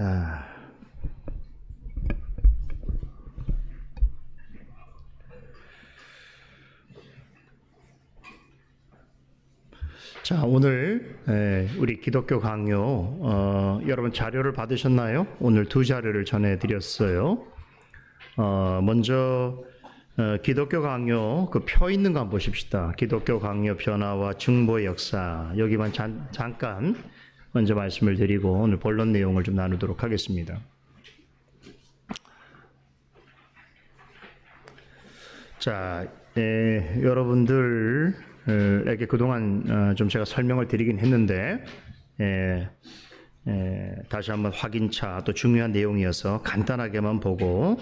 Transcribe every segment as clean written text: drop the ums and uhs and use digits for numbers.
아, 자, 오늘 우리 기독교 강요 여러분 자료를 받으셨나요? 오늘 두 자료를 전해드렸어요. 먼저 기독교 강요 그 표 있는 거 한번 보십시다. 기독교 강요 변화와 증보의 역사, 여기만 잠깐 먼저 말씀을 드리고 오늘 본론 내용을 좀 나누도록 하겠습니다. 자, 여러분들에게 그동안 좀 제가 설명을 드리긴 했는데 다시 한번 확인차, 또 중요한 내용이어서 간단하게만 보고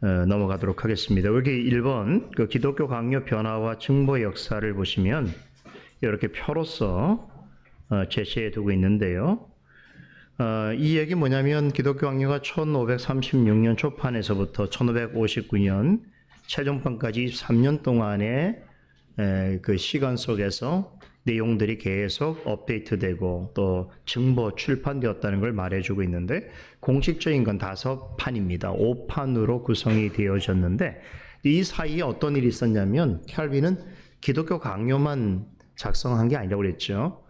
넘어가도록 하겠습니다. 여기 1번 그 기독교 강요 변화와 증보의 역사를 보시면 이렇게 표로서 제시해 두고 있는데요. 이 얘기 뭐냐면 기독교 강요가 1536년 초판에서부터 1559년 최종판까지 23년 동안의 그 시간 속에서 내용들이 계속 업데이트되고 또 증보 출판되었다는 걸 말해주고 있는데, 공식적인 건 5판입니다. 5판으로 구성이 되어졌는데, 이 사이에 어떤 일이 있었냐면 캘빈은 기독교 강요만 작성한 게 아니라고 그랬죠.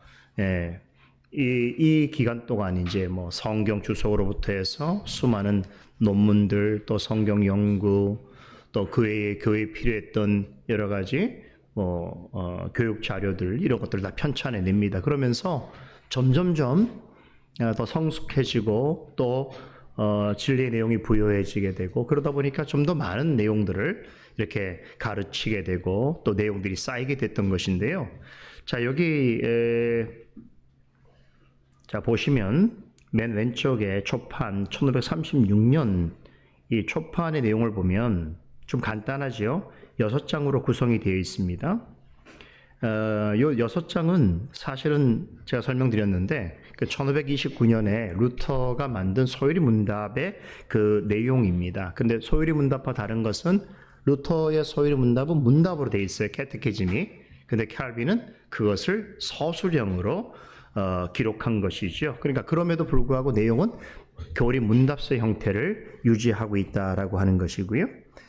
이 기간 동안 이제 뭐 성경 주석으로부터 해서 수많은 논문들, 또 성경 연구, 또 그 외에 교회에 필요했던 여러 가지 교육 자료들, 이런 것들을 다 편찬해 냅니다. 그러면서 점점점 더 성숙해지고 또 진리의 내용이 부여해지게 되고, 그러다 보니까 좀 더 많은 내용들을 이렇게 가르치게 되고 또 내용들이 쌓이게 됐던 것인데요. 자, 여기 자 보시면 맨 왼쪽에 초판 1536년 이 초판의 내용을 보면 좀 간단하죠. 6장으로 구성이 되어 있습니다. 요 6장은 사실은 제가 설명드렸는데 그 1529년에 루터가 만든 소요리 문답의 그 내용입니다. 근데 소요리 문답과 다른 것은 루터의 소요리 문답은 문답으로 되어 있어요. 캐테키즘이. 근데 캘빈은 그것을 서술형으로 기록한 것이죠. 그러니까 그럼에도 불구하고 내용은 교리 문답서 형태를 유지하고 있다라고 하는 것이고요.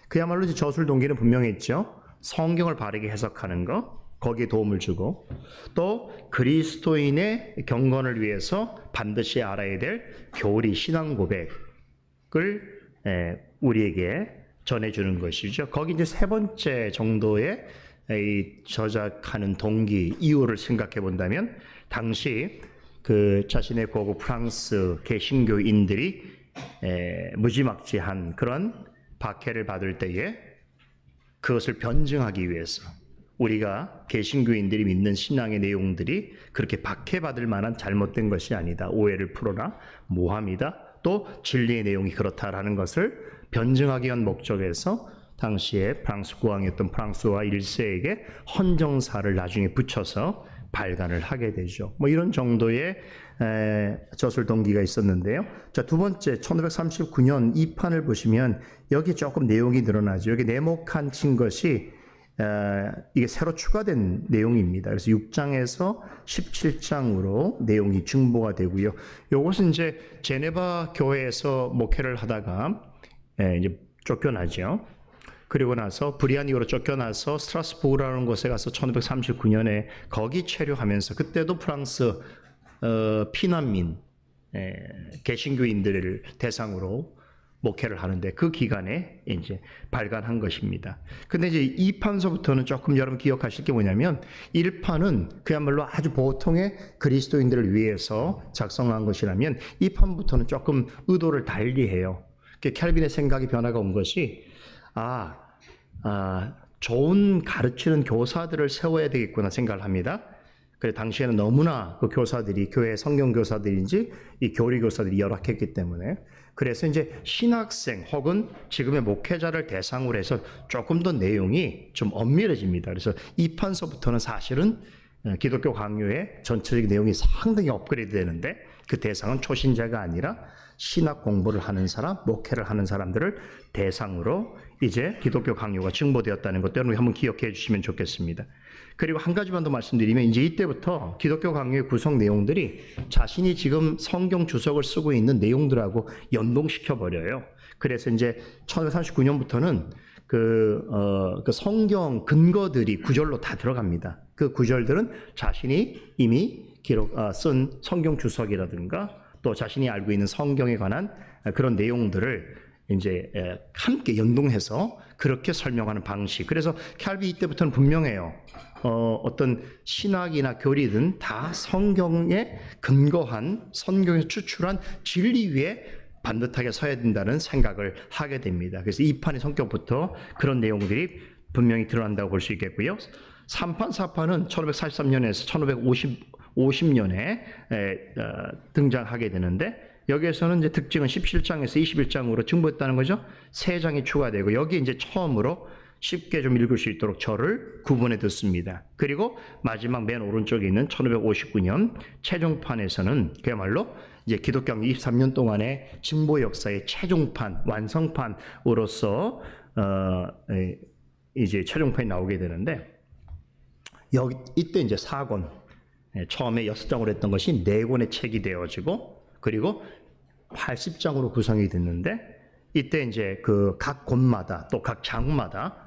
그야말로 이제 저술 동기는 분명했죠. 성경을 바르게 해석하는 것, 거기에 도움을 주고, 또 그리스도인의 경건을 위해서 반드시 알아야 될 교리 신앙 고백을 우리에게 전해주는 것이죠. 거기 이제 세 번째 정도의 이 저작하는 동기, 이유를 생각해 본다면, 당시 그 자신의 고국 프랑스 개신교인들이 무지막지한 그런 박해를 받을 때에 그것을 변증하기 위해서, 우리가 개신교인들이 믿는 신앙의 내용들이 그렇게 박해받을 만한 잘못된 것이 아니다, 오해를 풀어라, 모함이다, 또 진리의 내용이 그렇다라는 것을 변증하기 위한 목적에서 당시에 프랑스 국왕이었던 프랑스와 1세에게 헌정사를 나중에 붙여서 발간을 하게 되죠. 뭐 이런 정도의 저술 동기가 있었는데요. 자, 두 번째 1539년 이 판을 보시면 여기 조금 내용이 늘어나죠. 여기 네모칸 친 것이 이게 새로 추가된 내용입니다. 그래서 6장에서 17장으로 내용이 증보가 되고요. 이것은 이제 제네바 교회에서 목회를 하다가 이제 쫓겨나죠. 그리고 나서 브리아니오로 쫓겨나서 스트라스부르라는 곳에 가서 1539년에 거기 체류하면서, 그때도 프랑스 피난민 개신교인들을 대상으로 목회를 하는데 그 기간에 이제 발간한 것입니다. 근데 이제 2판서부터는 조금 여러분 기억하실 게 뭐냐면, 1판은 그야말로 아주 보통의 그리스도인들을 위해서 작성한 것이라면 2판부터는 조금 의도를 달리해요. 캘빈의 생각이 변화가 온 것이, 좋은 가르치는 교사들을 세워야 되겠구나 생각을 합니다. 그래, 당시에는 너무나 그 교사들이, 교회 성경 교사들인지 이 교리 교사들이 열악했기 때문에, 그래서 이제 신학생 혹은 지금의 목회자를 대상으로 해서 조금 더 내용이 좀 엄밀해집니다. 그래서 이 판서부터는 사실은 기독교 강요의 전체적인 내용이 상당히 업그레이드 되는데, 그 대상은 초신자가 아니라 신학 공부를 하는 사람, 목회를 하는 사람들을 대상으로 이제 기독교 강요가 증보되었다는 것도 여러분이 한번 기억해 주시면 좋겠습니다. 그리고 한 가지만 더 말씀드리면 이제 이때부터 기독교 강요의 구성 내용들이 자신이 지금 성경 주석을 쓰고 있는 내용들하고 연동시켜 버려요. 그래서 이제 1939년부터는 그 성경 근거들이 구절로 다 들어갑니다. 그 구절들은 자신이 이미 쓴 성경 주석이라든가 또 자신이 알고 있는 성경에 관한 그런 내용들을 이제 함께 연동해서 그렇게 설명하는 방식. 그래서 캘빈 이때부터는 분명해요. 어떤 신학이나 교리든 다 성경에 근거한, 성경에서 추출한 진리 위에 반듯하게 서야 된다는 생각을 하게 됩니다. 그래서 2판의 성격부터 그런 내용들이 분명히 드러난다고 볼 수 있겠고요. 3판, 4판은 1543년에서 1550년에 등장하게 되는데 여기에서는 이제 특징은 17장에서 21장으로 증보했다는 거죠. 3장이 추가되고 여기 이제 처음으로 쉽게 좀 읽을 수 있도록 절을 구분해 뒀습니다. 그리고 마지막 맨 오른쪽에 있는 1559년 최종판에서는 그야말로 이제 기독교 23년 동안의 진보 역사의 최종판, 완성판으로서 이제 최종판이 나오게 되는데 이때 이제 4권, 처음에 6장으로 했던 것이 4권의 책이 되어지고 그리고 80장으로 구성이 됐는데 이때 이제 그 각 권마다 또 각 장마다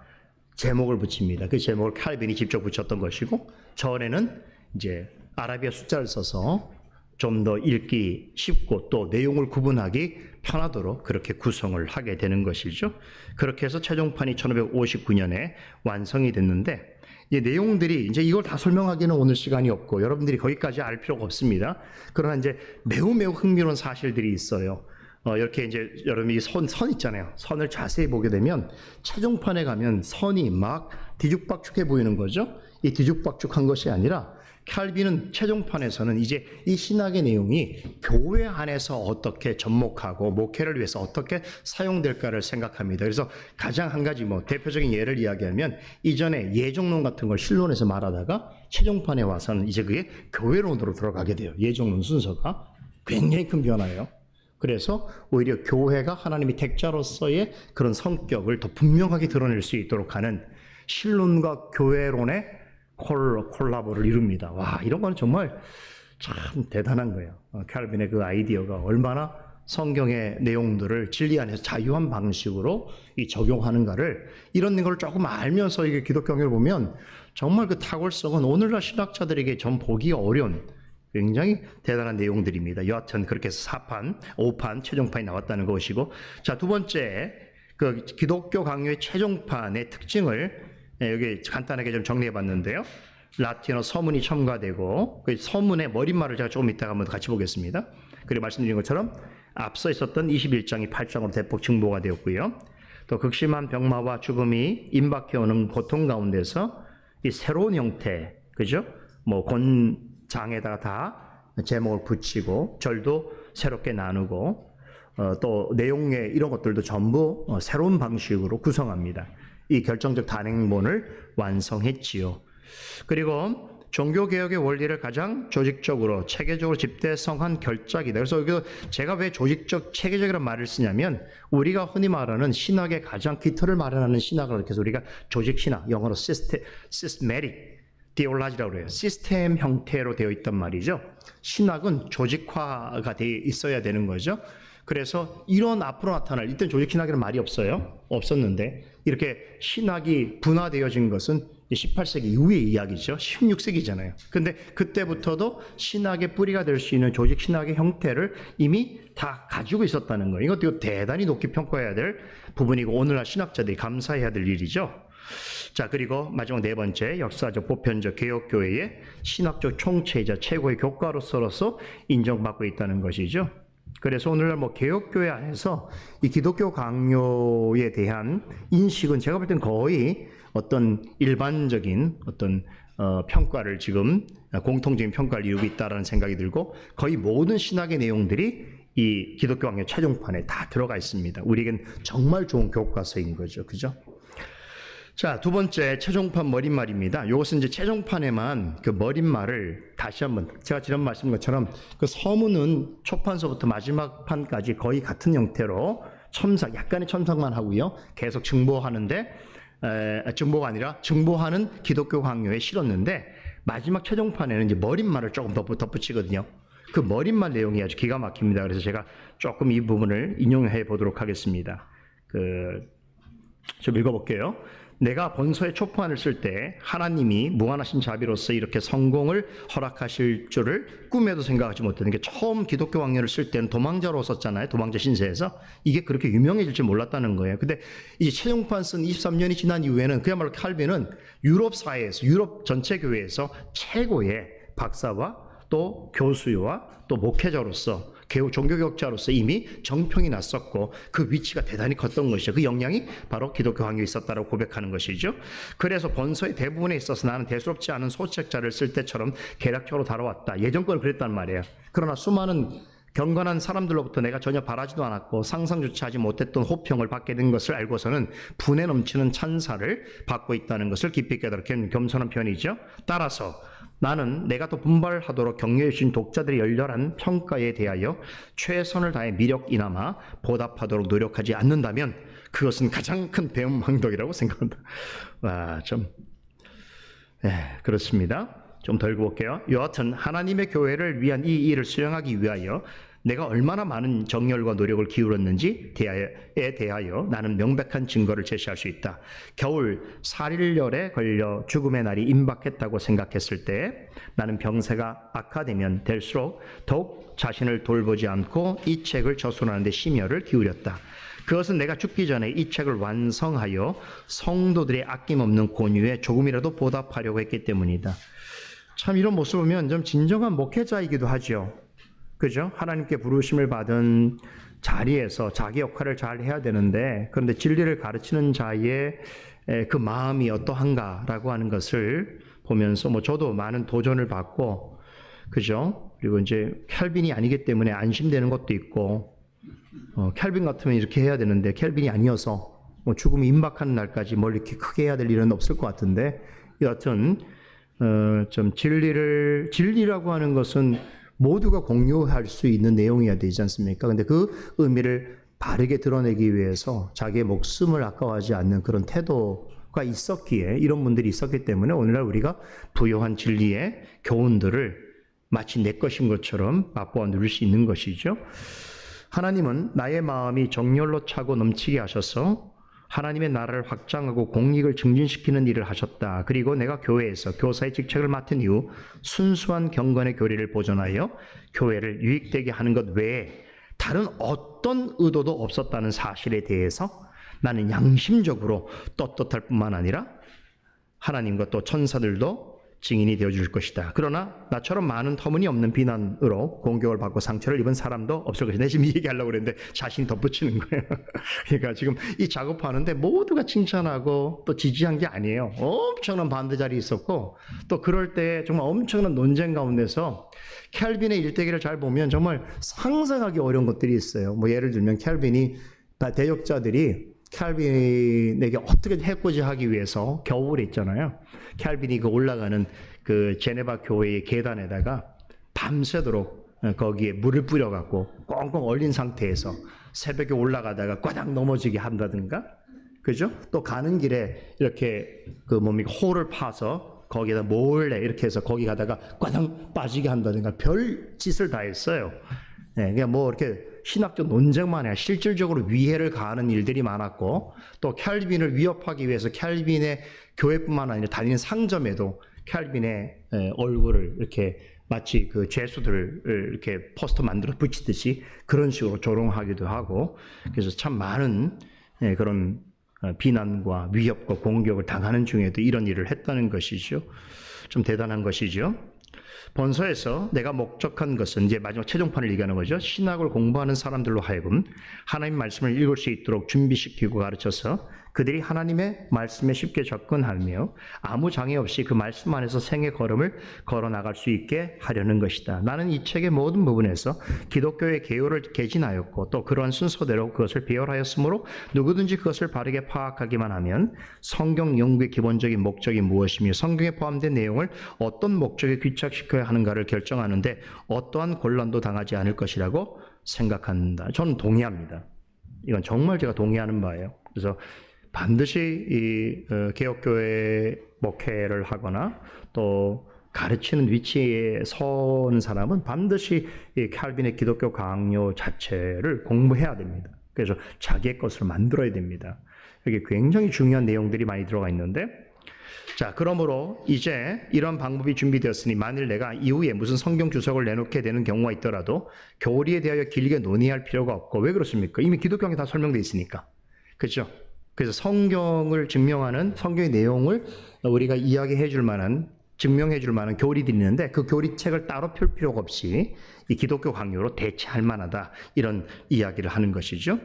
제목을 붙입니다. 그 제목을 칼빈이 직접 붙였던 것이고 절에는 이제 아라비아 숫자를 써서 좀 더 읽기 쉽고 또 내용을 구분하기 편하도록 그렇게 구성을 하게 되는 것이죠. 그렇게 해서 최종판이 1559년에 완성이 됐는데 이 내용들이 이제 이걸 다 설명하기는 오늘 시간이 없고 여러분들이 거기까지 알 필요가 없습니다. 그러나 이제 매우 흥미로운 사실들이 있어요. 이렇게 이제 여러분이 선 있잖아요. 선을 자세히 보게 되면 최종판에 가면 선이 막 뒤죽박죽해 보이는 거죠. 이 뒤죽박죽한 것이 아니라 칼빈은 최종판에서는 이제 이 신학의 내용이 교회 안에서 어떻게 접목하고 목회를 위해서 어떻게 사용될까를 생각합니다. 그래서 가장 한 가지 대표적인 예를 이야기하면 이전에 예정론 같은 걸 신론에서 말하다가 최종판에 와서는 이제 그게 교회론으로 들어가게 돼요. 예정론 순서가 굉장히 큰 변화예요. 그래서 오히려 교회가 하나님의 택자로서의 그런 성격을 더 분명하게 드러낼 수 있도록 하는 신론과 교회론의 콜라보를 이룹니다. 와, 이런 건 정말 참 대단한 거예요. 칼빈의 그 아이디어가 얼마나 성경의 내용들을 진리 안에서 자유한 방식으로 적용하는가를 이런 걸 조금 알면서 이게 기독교를 보면 정말 그 탁월성은 오늘날 신학자들에게 전 보기 어려운 굉장히 대단한 내용들입니다. 여하튼 그렇게 해서 4판, 5판, 최종판이 나왔다는 것이고 자, 두 번째 그 기독교 강요의 최종판의 특징을 여기 간단하게 좀 정리해 봤는데요. 라틴어 서문이 첨가되고 그 서문의 머릿말을 제가 조금 이따가 한번 같이 보겠습니다. 그리고 말씀드린 것처럼 앞서 있었던 21장이 8장으로 대폭 증보가 되었고요. 또 극심한 병마와 죽음이 임박해오는 고통 가운데서 이 새로운 형태, 그죠? 권장에다가 다 제목을 붙이고 절도 새롭게 나누고 또 내용의 이런 것들도 전부 새로운 방식으로 구성합니다. 이 결정적 단행본을 완성했지요. 그리고 종교개혁의 원리를 가장 조직적으로 체계적으로 집대성한 결작이다. 그래서 여기서 제가 왜 조직적 체계적이라는 말을 쓰냐면 우리가 흔히 말하는 신학의 가장 기틀을 마련하는 신학을 이렇게 해서 우리가 조직신학, 영어로 systematic theology라고 그래요. 시스템 형태로 되어 있단 말이죠. 신학은 조직화가 되어 있어야 되는 거죠. 그래서 이런 앞으로 나타날, 이때는 조직신학이라는 말이 없었는데 이렇게 신학이 분화되어진 것은 18세기 이후의 이야기죠. 16세기잖아요. 근데 그때부터도 신학의 뿌리가 될 수 있는 조직신학의 형태를 이미 다 가지고 있었다는 거예요. 이것도 대단히 높게 평가해야 될 부분이고 오늘날 신학자들이 감사해야 될 일이죠. 자, 그리고 마지막 네 번째, 역사적 보편적 개혁교회의 신학적 총체이자 최고의 교과로서 인정받고 있다는 것이죠. 그래서 오늘날 개혁교회 안에서 이 기독교 강요에 대한 인식은 제가 볼 땐 거의 어떤 일반적인 어떤 평가를 지금 공통적인 평가를 이루고 있다는 생각이 들고 거의 모든 신학의 내용들이 이 기독교 강요 최종판에 다 들어가 있습니다. 우리에겐 정말 좋은 교과서인 거죠. 그죠? 자, 두 번째 최종판 머릿말입니다. 이것은 이제 최종판에만 그 머릿말을 다시 한번 제가 지난 말씀한 것처럼 그 서문은 초판서부터 마지막 판까지 거의 같은 형태로 첨삭, 약간의 첨삭만 하고요. 계속 증보하는데 증보가 아니라 증보하는 기독교 강요에 실었는데 마지막 최종판에는 이제 머릿말을 조금 덧붙이거든요. 그 머릿말 내용이 아주 기가 막힙니다. 그래서 제가 조금 이 부분을 인용해 보도록 하겠습니다. 좀 읽어볼게요. 내가 본서의 초판을 쓸 때 하나님이 무한하신 자비로서 이렇게 성공을 허락하실 줄을 꿈에도 생각하지 못했던 게 처음 기독교 왕료를 쓸 때는 도망자로 썼잖아요. 도망자 신세에서. 이게 그렇게 유명해질 줄 몰랐다는 거예요. 근데 이제 최종판 쓴 23년이 지난 이후에는 그야말로 칼빈은 유럽 사회에서, 유럽 전체 교회에서 최고의 박사와 또 교수와 또 목회자로서 종교개혁자로서 이미 정평이 났었고 그 위치가 대단히 컸던 것이죠. 그 영향이 바로 기독교 황교에 있었다고 고백하는 것이죠. 그래서 본서의 대부분에 있어서 나는 대수롭지 않은 소책자를 쓸 때처럼 계략적으로 다뤄왔다. 예전 건 그랬단 말이에요. 그러나 수많은 경건한 사람들로부터 내가 전혀 바라지도 않았고 상상조차 하지 못했던 호평을 받게 된 것을 알고서는 분에 넘치는 찬사를 받고 있다는 것을 깊이 깨달은 겸손한 편이죠. 따라서 나는 내가 또 분발하도록 격려해 주신 독자들의 열렬한 평가에 대하여 최선을 다해 미력이나마 보답하도록 노력하지 않는다면 그것은 가장 큰 배은망덕이라고 생각한다. 와, 그렇습니다. 좀 더 읽어볼게요. 여하튼 하나님의 교회를 위한 이 일을 수행하기 위하여 내가 얼마나 많은 정열과 노력을 기울였는지에 대하여 나는 명백한 증거를 제시할 수 있다. 겨울 살일열에 걸려 죽음의 날이 임박했다고 생각했을 때 나는 병세가 악화되면 될수록 더욱 자신을 돌보지 않고 이 책을 저술하는 데 심혈을 기울였다. 그것은 내가 죽기 전에 이 책을 완성하여 성도들의 아낌없는 권유에 조금이라도 보답하려고 했기 때문이다. 참 이런 모습을 보면 좀 진정한 목회자이기도 하죠. 그죠? 하나님께 부르심을 받은 자리에서 자기 역할을 잘 해야 되는데 그런데 진리를 가르치는 자의 그 마음이 어떠한가라고 하는 것을 보면서 저도 많은 도전을 받고 그죠? 그리고 이제 켈빈이 아니기 때문에 안심되는 것도 있고 켈빈 같으면 이렇게 해야 되는데 켈빈이 아니어서 죽음이 임박하는 날까지 뭘 이렇게 크게 해야 될 일은 없을 것 같은데 여하튼 좀 진리라고 하는 것은 모두가 공유할 수 있는 내용이어야 되지 않습니까? 근데 그 의미를 바르게 드러내기 위해서 자기의 목숨을 아까워하지 않는 그런 태도가 있었기에 이런 분들이 있었기 때문에 오늘날 우리가 부요한 진리의 교훈들을 마치 내 것인 것처럼 맛보아 누릴 수 있는 것이죠. 하나님은 나의 마음이 정열로 차고 넘치게 하셔서 하나님의 나라를 확장하고 공익을 증진시키는 일을 하셨다. 그리고 내가 교회에서 교사의 직책을 맡은 이후 순수한 경건의 교리를 보존하여 교회를 유익되게 하는 것 외에 다른 어떤 의도도 없었다는 사실에 대해서 나는 양심적으로 떳떳할 뿐만 아니라 하나님과 또 천사들도 증인이 되어줄 것이다. 그러나 나처럼 많은 터무니없는 비난으로 공격을 받고 상처를 입은 사람도 없을 것이다. 내가 지금 이 얘기하려고 그랬는데 자신이 덧붙이는 거예요. 그러니까 지금 이 작업하는데 모두가 칭찬하고 또 지지한 게 아니에요. 엄청난 반대자리 있었고 또 그럴 때 정말 엄청난 논쟁 가운데서 켈빈의 일대기를 잘 보면 정말 상상하기 어려운 것들이 있어요. 예를 들면 켈빈이 대역자들이 켈빈에게 어떻게 해코지하기 위해서 겨울에 있잖아요. 켈빈이 그 올라가는 그 제네바 교회의 계단에다가 밤새도록 거기에 물을 뿌려갖고 꽁꽁 얼린 상태에서 새벽에 올라가다가 꽈당 넘어지게 한다든가, 그죠? 또 가는 길에 이렇게 홀을 파서 거기에다 몰래 이렇게 해서 거기 가다가 꽈당 빠지게 한다든가 별 짓을 다 했어요. 네, 그냥 이렇게 신학적 논쟁만 아니라 실질적으로 위해를 가하는 일들이 많았고 또 켈빈을 위협하기 위해서 켈빈의 교회뿐만 아니라 다니는 상점에도 켈빈의 얼굴을 이렇게 마치 그 죄수들을 이렇게 포스터 만들어 붙이듯이 그런 식으로 조롱하기도 하고 그래서 참 많은 그런 비난과 위협과 공격을 당하는 중에도 이런 일을 했다는 것이죠. 좀 대단한 것이죠. 본서에서 내가 목적한 것은 이제 마지막 최종판을 얘기하는 거죠. 신학을 공부하는 사람들로 하여금 하나님 말씀을 읽을 수 있도록 준비시키고 가르쳐서 그들이 하나님의 말씀에 쉽게 접근하며 아무 장애 없이 그 말씀 안에서 생의 걸음을 걸어나갈 수 있게 하려는 것이다. 나는 이 책의 모든 부분에서 기독교의 개요를 개진하였고 또 그러한 순서대로 그것을 배열하였으므로 누구든지 그것을 바르게 파악하기만 하면 성경 연구의 기본적인 목적이 무엇이며 성경에 포함된 내용을 어떤 목적에 귀착시켜야 하는가를 결정하는데 어떠한 곤란도 당하지 않을 것이라고 생각한다. 저는 동의합니다. 이건 정말 제가 동의하는 바예요. 그래서 반드시 이 개혁교회 목회를 하거나 또 가르치는 위치에 서는 사람은 반드시 이 칼빈의 기독교 강요 자체를 공부해야 됩니다. 그래서 자기의 것을 만들어야 됩니다. 여기 굉장히 중요한 내용들이 많이 들어가 있는데, 자, 그러므로 이제 이런 방법이 준비되었으니 만일 내가 이후에 무슨 성경 주석을 내놓게 되는 경우가 있더라도 교리에 대하여 길게 논의할 필요가 없고, 왜 그렇습니까? 이미 기독교 강에 다 설명되어 있으니까. 그렇죠? 그래서 성경을 증명하는 성경의 내용을 우리가 이야기해 줄 만한, 증명해 줄 만한 교리들이 있는데 그 교리책을 따로 펼 필요가 없이 이 기독교 강요로 대체할 만하다, 이런 이야기를 하는 것이죠.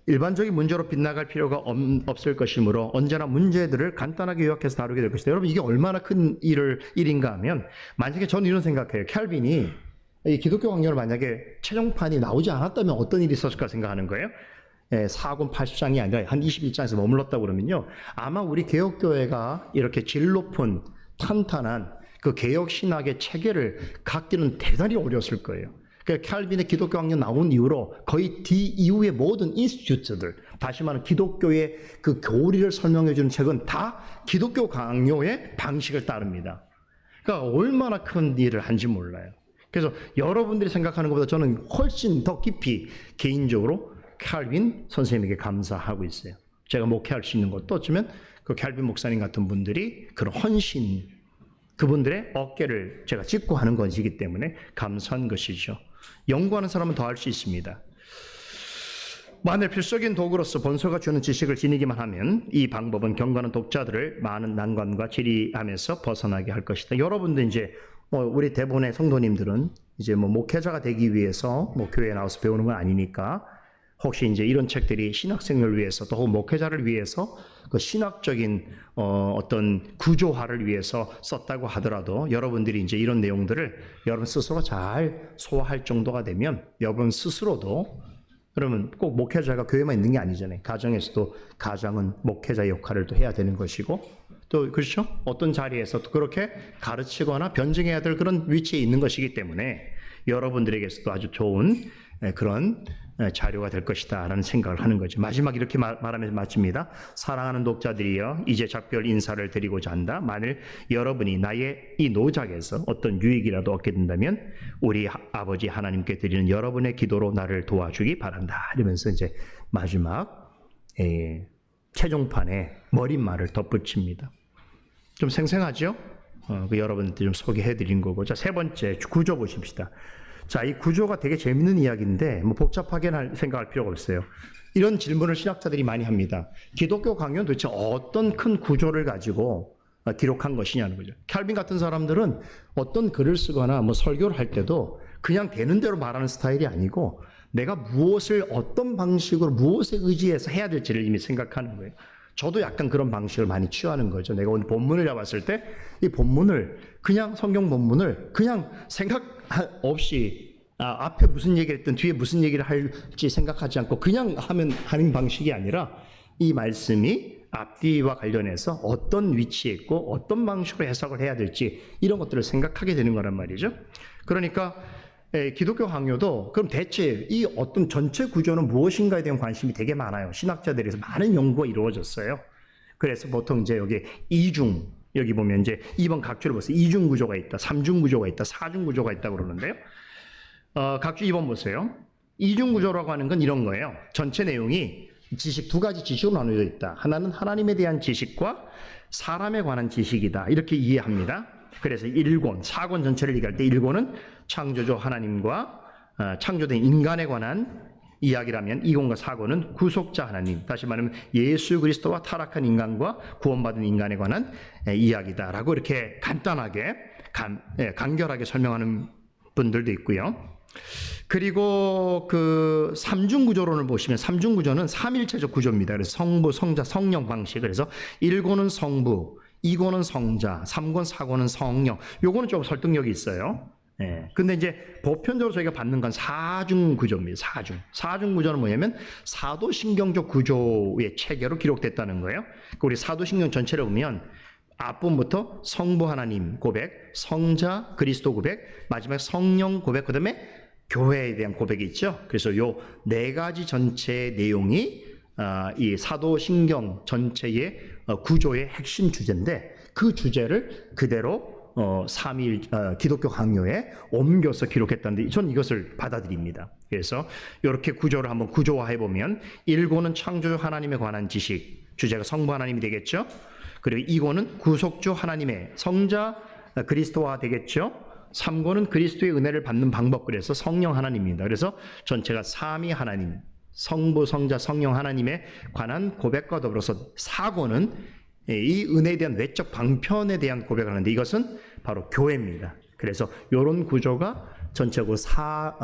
일반적인 문제로 빗나갈 필요가 없을 것이므로 언제나 문제들을 간단하게 요약해서 다루게 될 것이다. 여러분, 이게 얼마나 큰 일인가 하면, 만약에 저는 이런 생각해요. 칼빈이 이 기독교 강요를 만약에 최종판이 나오지 않았다면 어떤 일이 있었을까 생각하는 거예요. 4권 80장이 아니라 한 21장에서 머물렀다고 그러면요, 아마 우리 개혁교회가 이렇게 질 높은 탄탄한 그 개혁신학의 체계를 갖기는 대단히 어려웠을 거예요. 그러니까 칼빈의 기독교 강요 나온 이후로 거의 뒤 이후의 모든 인스티튜트들, 다시 말하면 기독교의 그 교리를 설명해 주는 책은 다 기독교 강요의 방식을 따릅니다. 그러니까 얼마나 큰 일을 한지 몰라요. 그래서 여러분들이 생각하는 것보다 저는 훨씬 더 깊이 개인적으로 칼빈 선생님에게 감사하고 있어요. 제가 목회할 수 있는 것도 어쩌면 그 칼빈 목사님 같은 분들이 그런 헌신, 그분들의 어깨를 제가 짚고 하는 것이기 때문에 감사한 것이죠. 연구하는 사람은 더 할 수 있습니다. 만일 필수적인 도구로서 본서가 주는 지식을 지니기만 하면 이 방법은 경건한 독자들을 많은 난관과 지리하면서 벗어나게 할 것이다. 여러분도 이제 우리 대부분의 성도님들은 이제 목회자가 되기 위해서 교회에 나와서 배우는 건 아니니까, 혹시 이제 이런 책들이 신학생을 위해서 또 목회자를 위해서 그 신학적인 어떤 구조화를 위해서 썼다고 하더라도 여러분들이 이제 이런 내용들을 여러분 스스로 잘 소화할 정도가 되면 여러분 스스로도, 그러면 꼭 목회자가 교회만 있는 게 아니잖아요. 가정에서도 가장은 목회자 역할을 또 해야 되는 것이고, 또 그렇죠? 어떤 자리에서도 그렇게 가르치거나 변증해야 될 그런 위치에 있는 것이기 때문에 여러분들에게서도 아주 좋은 그런 자료가 될 것이다 라는 생각을 하는 거죠. 마지막 이렇게 말하면서 마칩니다. 사랑하는 독자들이여, 이제 작별 인사를 드리고자 한다. 만일 여러분이 나의 이 노작에서 어떤 유익이라도 얻게 된다면 우리 아버지 하나님께 드리는 여러분의 기도로 나를 도와주기 바란다, 이러면서 이제 마지막 최종판에 머릿말을 덧붙입니다. 좀 생생하죠? 여러분들 좀 소개해 드린 거고. 자, 세 번째 구조 보십시다. 자, 이 구조가 되게 재밌는 이야기인데 복잡하게 생각할 필요가 없어요. 이런 질문을 신학자들이 많이 합니다. 기독교 강요는 도대체 어떤 큰 구조를 가지고 기록한 것이냐는 거죠. 칼빈 같은 사람들은 어떤 글을 쓰거나 설교를 할 때도 그냥 되는 대로 말하는 스타일이 아니고 내가 무엇을 어떤 방식으로 무엇에 의지해서 해야 될지를 이미 생각하는 거예요. 저도 약간 그런 방식을 많이 취하는 거죠. 내가 오늘 본문을 잡았을 때 이 본문을 그냥 성경 본문을 그냥 생각 없이 앞에 무슨 얘기를 했든 뒤에 무슨 얘기를 할지 생각하지 않고 그냥 하는 방식이 아니라 이 말씀이 앞뒤와 관련해서 어떤 위치에 있고 어떤 방식으로 해석을 해야 될지 이런 것들을 생각하게 되는 거란 말이죠. 그러니까 기독교 강요도 그럼 대체 이 어떤 전체 구조는 무엇인가에 대한 관심이 되게 많아요. 신학자들에서 많은 연구가 이루어졌어요. 그래서 보통 이제 여기 이중, 여기 보면 이제 2번 각주를 보세요. 이중 구조가 있다, 3중 구조가 있다, 4중 구조가 있다고 그러는데요. 각주 2번 보세요. 이중 구조라고 하는 건 이런 거예요. 전체 내용이 두 가지 지식으로 나누어져 있다. 하나는 하나님에 대한 지식과 사람에 관한 지식이다, 이렇게 이해합니다. 그래서 1권, 4권 전체를 얘기할 때 1권은 창조주 하나님과 창조된 인간에 관한 이야기라면 2권과 4권은 구속자 하나님, 다시 말하면 예수 그리스도와 타락한 인간과 구원받은 인간에 관한 이야기다라고 이렇게 간단하게 간결하게 설명하는 분들도 있고요. 그리고 그 삼중구조론을 보시면 삼중구조는 삼일체적 구조입니다. 그래서 성부, 성자, 성령 방식. 그래서 1권은 성부, 2권은 성자, 3권, 4권은 성령. 요거는 좀 설득력이 있어요. 예. 근데 이제 보편적으로 저희가 받는 건 사중구조입니다. 사중구조는 뭐냐면 사도신경적 구조의 체계로 기록됐다는 거예요. 우리 사도신경 전체를 보면 앞부분부터 성부 하나님 고백, 성자 그리스도 고백, 마지막 성령 고백, 그 다음에 교회에 대한 고백이 있죠. 그래서 요 네 가지 전체의 내용이 이 사도신경 전체의 구조의 핵심 주제인데, 그 주제를 그대로 삼일 기독교 강요에 옮겨서 기록했다는데 저는 이것을 받아들입니다. 그래서 이렇게 구조를 한번 구조화해 보면 1권은 창조주 하나님에 관한 지식, 주제가 성부 하나님이 되겠죠. 그리고 2권은 구속주 하나님의 성자 그리스도화 되겠죠. 3권은 그리스도의 은혜를 받는 방법, 그래서 성령 하나님입니다. 그래서 전체가 삼위 하나님, 성부, 성자, 성령 하나님에 관한 고백과 더불어서 4권은 이 은혜에 대한 외적 방편에 대한 고백을 하는데, 이것은 바로 교회입니다. 그래서 이런 구조가 전체적으로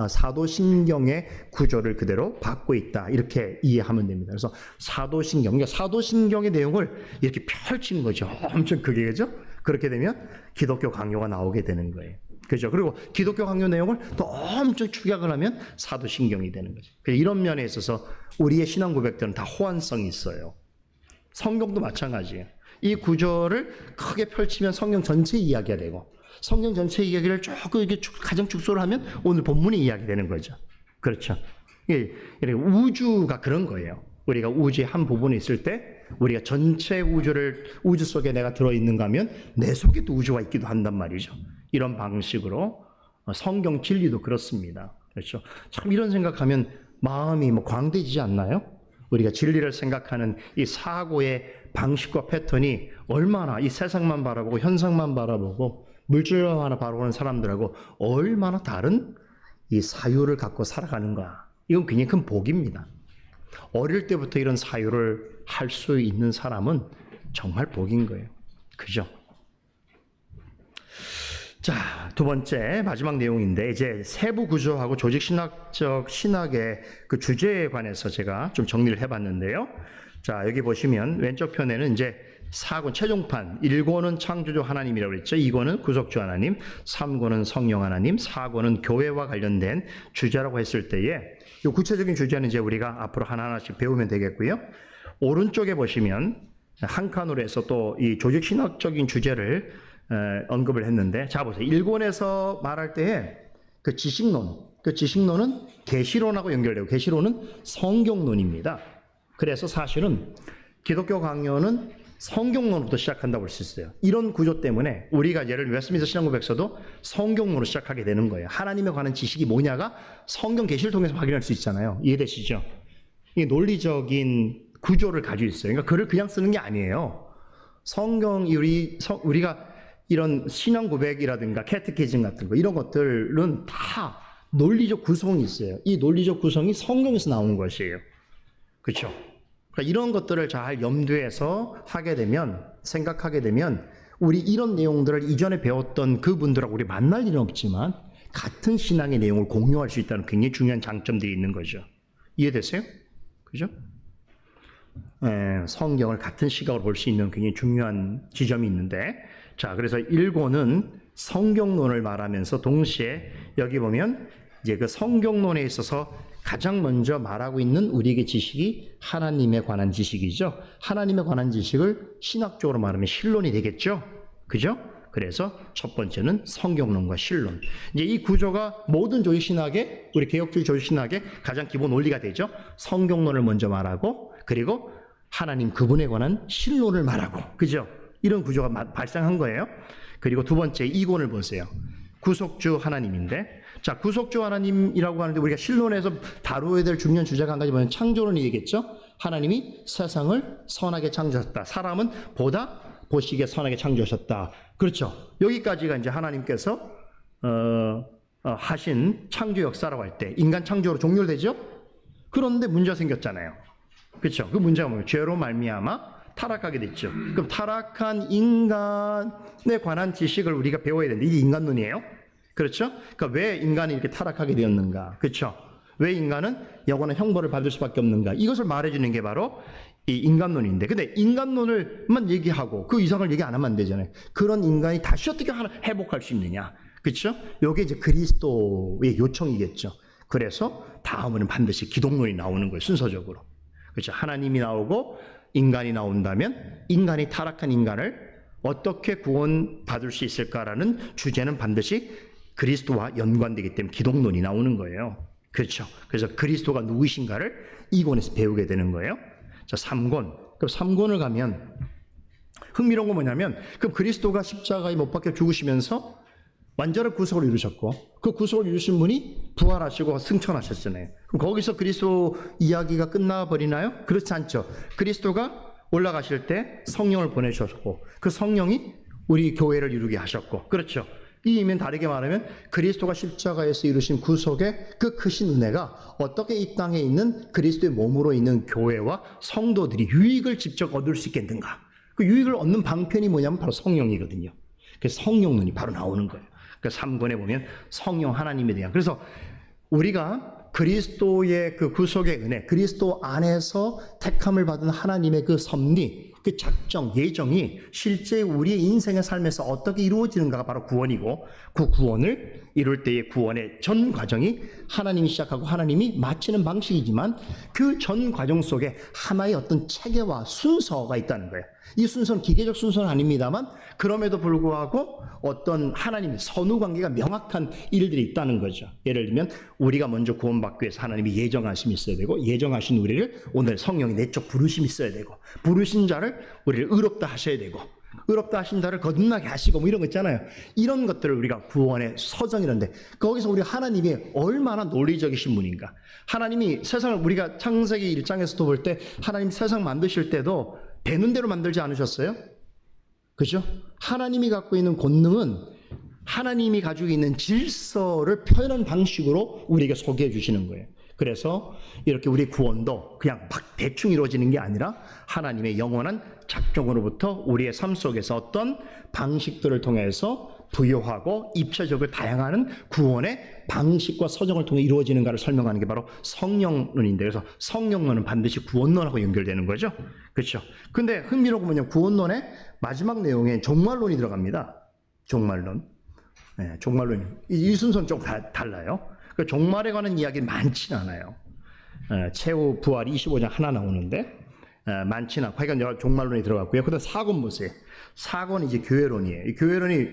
사도신경의 구조를 그대로 받고 있다, 이렇게 이해하면 됩니다. 그래서 사도신경, 그러니까 사도신경의 내용을 이렇게 펼치는 거죠. 엄청 크게, 그죠? 그렇게 되면 기독교 강요가 나오게 되는 거예요. 그죠? 그리고 기독교 강요 내용을 또 엄청 축약을 하면 사도신경이 되는 거죠. 이런 면에 있어서 우리의 신앙 고백들은 다 호환성이 있어요. 성경도 마찬가지예요. 이 구조를 크게 펼치면 성경 전체 이야기가 되고, 성경 전체 이야기를 조금 이렇게 가정 축소를 하면 오늘 본문이 이야기되는 거죠. 그렇죠? 우주가 그런 거예요. 우리가 우주의 한 부분에 있을 때 우리가 전체 우주 속에 내가 들어있는가 하면 내 속에도 우주가 있기도 한단 말이죠. 이런 방식으로 성경 진리도 그렇습니다. 그렇죠? 참 이런 생각하면 마음이 광대해지지 않나요? 우리가 진리를 생각하는 이 사고의 방식과 패턴이 얼마나 이 세상만 바라보고 현상만 바라보고 물질만 하나 바라보는 사람들하고 얼마나 다른 이 사유를 갖고 살아가는가. 이건 굉장히 큰 복입니다. 어릴 때부터 이런 사유를 할 수 있는 사람은 정말 복인 거예요. 그죠? 자, 두 번째 마지막 내용인데, 이제 세부 구조하고 조직 신학적 신학의 그 주제에 관해서 제가 좀 정리를 해봤는데요. 자, 여기 보시면 왼쪽 편에는 이제 4권 최종판, 1권은 창조주 하나님이라고 그랬죠. 2권은 구속주 하나님, 3권은 성령 하나님, 4권은 교회와 관련된 주제라고 했을 때에 이 구체적인 주제는 이제 우리가 앞으로 하나하나씩 배우면 되겠고요. 오른쪽에 보시면 한 칸으로 해서 또 이 조직 신학적인 주제를 언급을 했는데, 자 보세요. 1권에서 말할 때에 그 지식론은 계시론하고 연결되고, 계시론은 성경론입니다. 그래서 사실은 기독교 강요는 성경론부터 시작한다고 볼 수 있어요. 이런 구조 때문에 우리가 예를 들면 웨스트민스터 신앙고백서도 성경론으로 시작하게 되는 거예요. 하나님에 관한 지식이 뭐냐가 성경 계시를 통해서 확인할 수 있잖아요. 이해되시죠? 이게 논리적인 구조를 가지고 있어요. 그러니까 글을 그냥 쓰는 게 아니에요. 우리가 이런 신앙 고백이라든가 캐티키즘 같은 거, 이런 것들은 다 논리적 구성이 있어요. 이 논리적 구성이 성경에서 나온 것이에요. 그렇죠? 그러니까 이런 것들을 잘 염두에서 하게 되면, 생각하게 되면, 우리 이런 내용들을 이전에 배웠던 그분들하고 우리 만날 일은 없지만 같은 신앙의 내용을 공유할 수 있다는 굉장히 중요한 장점들이 있는 거죠. 이해되세요? 그죠? 성경을 같은 시각으로 볼 수 있는 굉장히 중요한 지점이 있는데, 자, 그래서 1권은 성경론을 말하면서 동시에 여기 보면 이제 그 성경론에 있어서 가장 먼저 말하고 있는 우리에게 지식이 하나님에 관한 지식이죠. 하나님에 관한 지식을 신학적으로 말하면 신론이 되겠죠. 그죠? 그래서 첫 번째는 성경론과 신론. 이제 이 구조가 모든 조직신학의, 우리 개혁주의 조직신학의 가장 기본 원리가 되죠. 성경론을 먼저 말하고, 그리고 하나님 그분에 관한 신론을 말하고, 그죠? 이런 구조가 발생한 거예요. 그리고 두 번째 2권을 보세요. 구속주 하나님인데, 자, 구속주 하나님이라고 하는데 우리가 신론에서 다루어야 될 중요한 주제가 한 가지 뭐냐면 창조론이겠죠. 하나님이 세상을 선하게 창조하셨다. 사람은 보다 보시기에 선하게 창조하셨다. 그렇죠. 여기까지가 이제 하나님께서 하신 창조 역사라고 할 때 인간 창조로 종료되죠. 그런데 문제가 생겼잖아요. 그렇죠. 그 문제가 뭐예요? 죄로 말미암아 타락하게 됐죠. 그럼 타락한 인간에 관한 지식을 우리가 배워야 되는데, 이게 인간론이에요. 그렇죠? 그러니까 왜 인간이 이렇게 타락하게 되었는가? 그렇죠? 왜 인간은 영원한 형벌을 받을 수밖에 없는가? 이것을 말해주는 게 바로 이 인간론인데, 근데 인간론을만 얘기하고 그 이상을 얘기 안 하면 안 되잖아요. 그런 인간이 다시 어떻게 회복할 수 있느냐? 그렇죠? 이게 이제 그리스도의 요청이겠죠. 그래서 다음은 반드시 기독론이 나오는 거예요. 순서적으로. 그렇죠? 하나님이 나오고 인간이 나온다면 인간이 타락한 인간을 어떻게 구원받을 수 있을까라는 주제는 반드시 그리스도와 연관되기 때문에 기독론이 나오는 거예요. 그렇죠? 그래서 그리스도가 누구이신가를 이 권에서 배우게 되는 거예요. 자, 3권. 그럼 3권을 가면 흥미로운 건 뭐냐면, 그럼 그리스도가 십자가에 못 박혀 죽으시면서 완전한 구속을 이루셨고, 그 구속을 이루신 분이 부활하시고 승천하셨잖아요. 그럼 거기서 그리스도 이야기가 끝나버리나요? 그렇지 않죠. 그리스도가 올라가실 때 성령을 보내주셨고, 그 성령이 우리 교회를 이루게 하셨고, 그렇죠. 이 의미는 다르게 말하면 그리스도가 십자가에서 이루신 구속의 그 크신 은혜가 어떻게 이 땅에 있는 그리스도의 몸으로 있는 교회와 성도들이 유익을 직접 얻을 수 있겠는가. 그 유익을 얻는 방편이 뭐냐면 바로 성령이거든요. 그래서 성령론이 바로 나오는 거예요. 그 3권에 보면 성령 하나님에 대한, 그래서 우리가 그리스도의 그 구속의 은혜, 그리스도 안에서 택함을 받은 하나님의 그 섭리, 그 작정, 예정이 실제 우리의 인생의 삶에서 어떻게 이루어지는가가 바로 구원이고, 그 구원을 이룰 때의 구원의 전 과정이 하나님이 시작하고 하나님이 마치는 방식이지만 그 전 과정 속에 하나의 어떤 체계와 순서가 있다는 거예요. 이 순서는 기계적 순서는 아닙니다만 그럼에도 불구하고 어떤 하나님의 선후 관계가 명확한 일들이 있다는 거죠. 예를 들면 우리가 먼저 구원받기 위해서 하나님이 예정하심이 있어야 되고, 예정하신 우리를 오늘 성령이 내적 부르심이 있어야 되고, 부르신 자를 우리를 의롭다 하셔야 되고, 의롭다 하신 자를 거듭나게 하시고, 뭐 이런 거 있잖아요. 이런 것들을 우리가 구원의 서정이라는데, 거기서 우리 하나님이 얼마나 논리적이신 분인가. 하나님이 세상을, 우리가 창세기 1장에서도 볼 때 하나님 세상 만드실 때도 되는 대로 만들지 않으셨어요? 그죠? 하나님이 갖고 있는 권능은 하나님이 가지고 있는 질서를 표현한 방식으로 우리에게 소개해 주시는 거예요. 그래서 이렇게 우리 구원도 그냥 막 대충 이루어지는 게 아니라 하나님의 영원한 작정으로부터 우리의 삶 속에서 어떤 방식들을 통해서 부요하고 입체적으로 다양한 구원의 방식과 서정을 통해 이루어지는가를 설명하는 게 바로 성령론인데, 그래서 성령론은 반드시 구원론하고 연결되는 거죠. 그렇죠? 근데 흥미로운 건 뭐냐면 구원론의 마지막 내용에 종말론이 들어갑니다. 종말론. 네, 종말론. 이 순서는 좀 달라요. 그 종말에 관한 이야기는 많지는 않아요. 최후 부활 25장 하나 나오는데 많지는 않고, 하여간 종말론이 들어갔고요. 그다음 4권 보세요. 4권이 이제 교회론이에요. 이 교회론이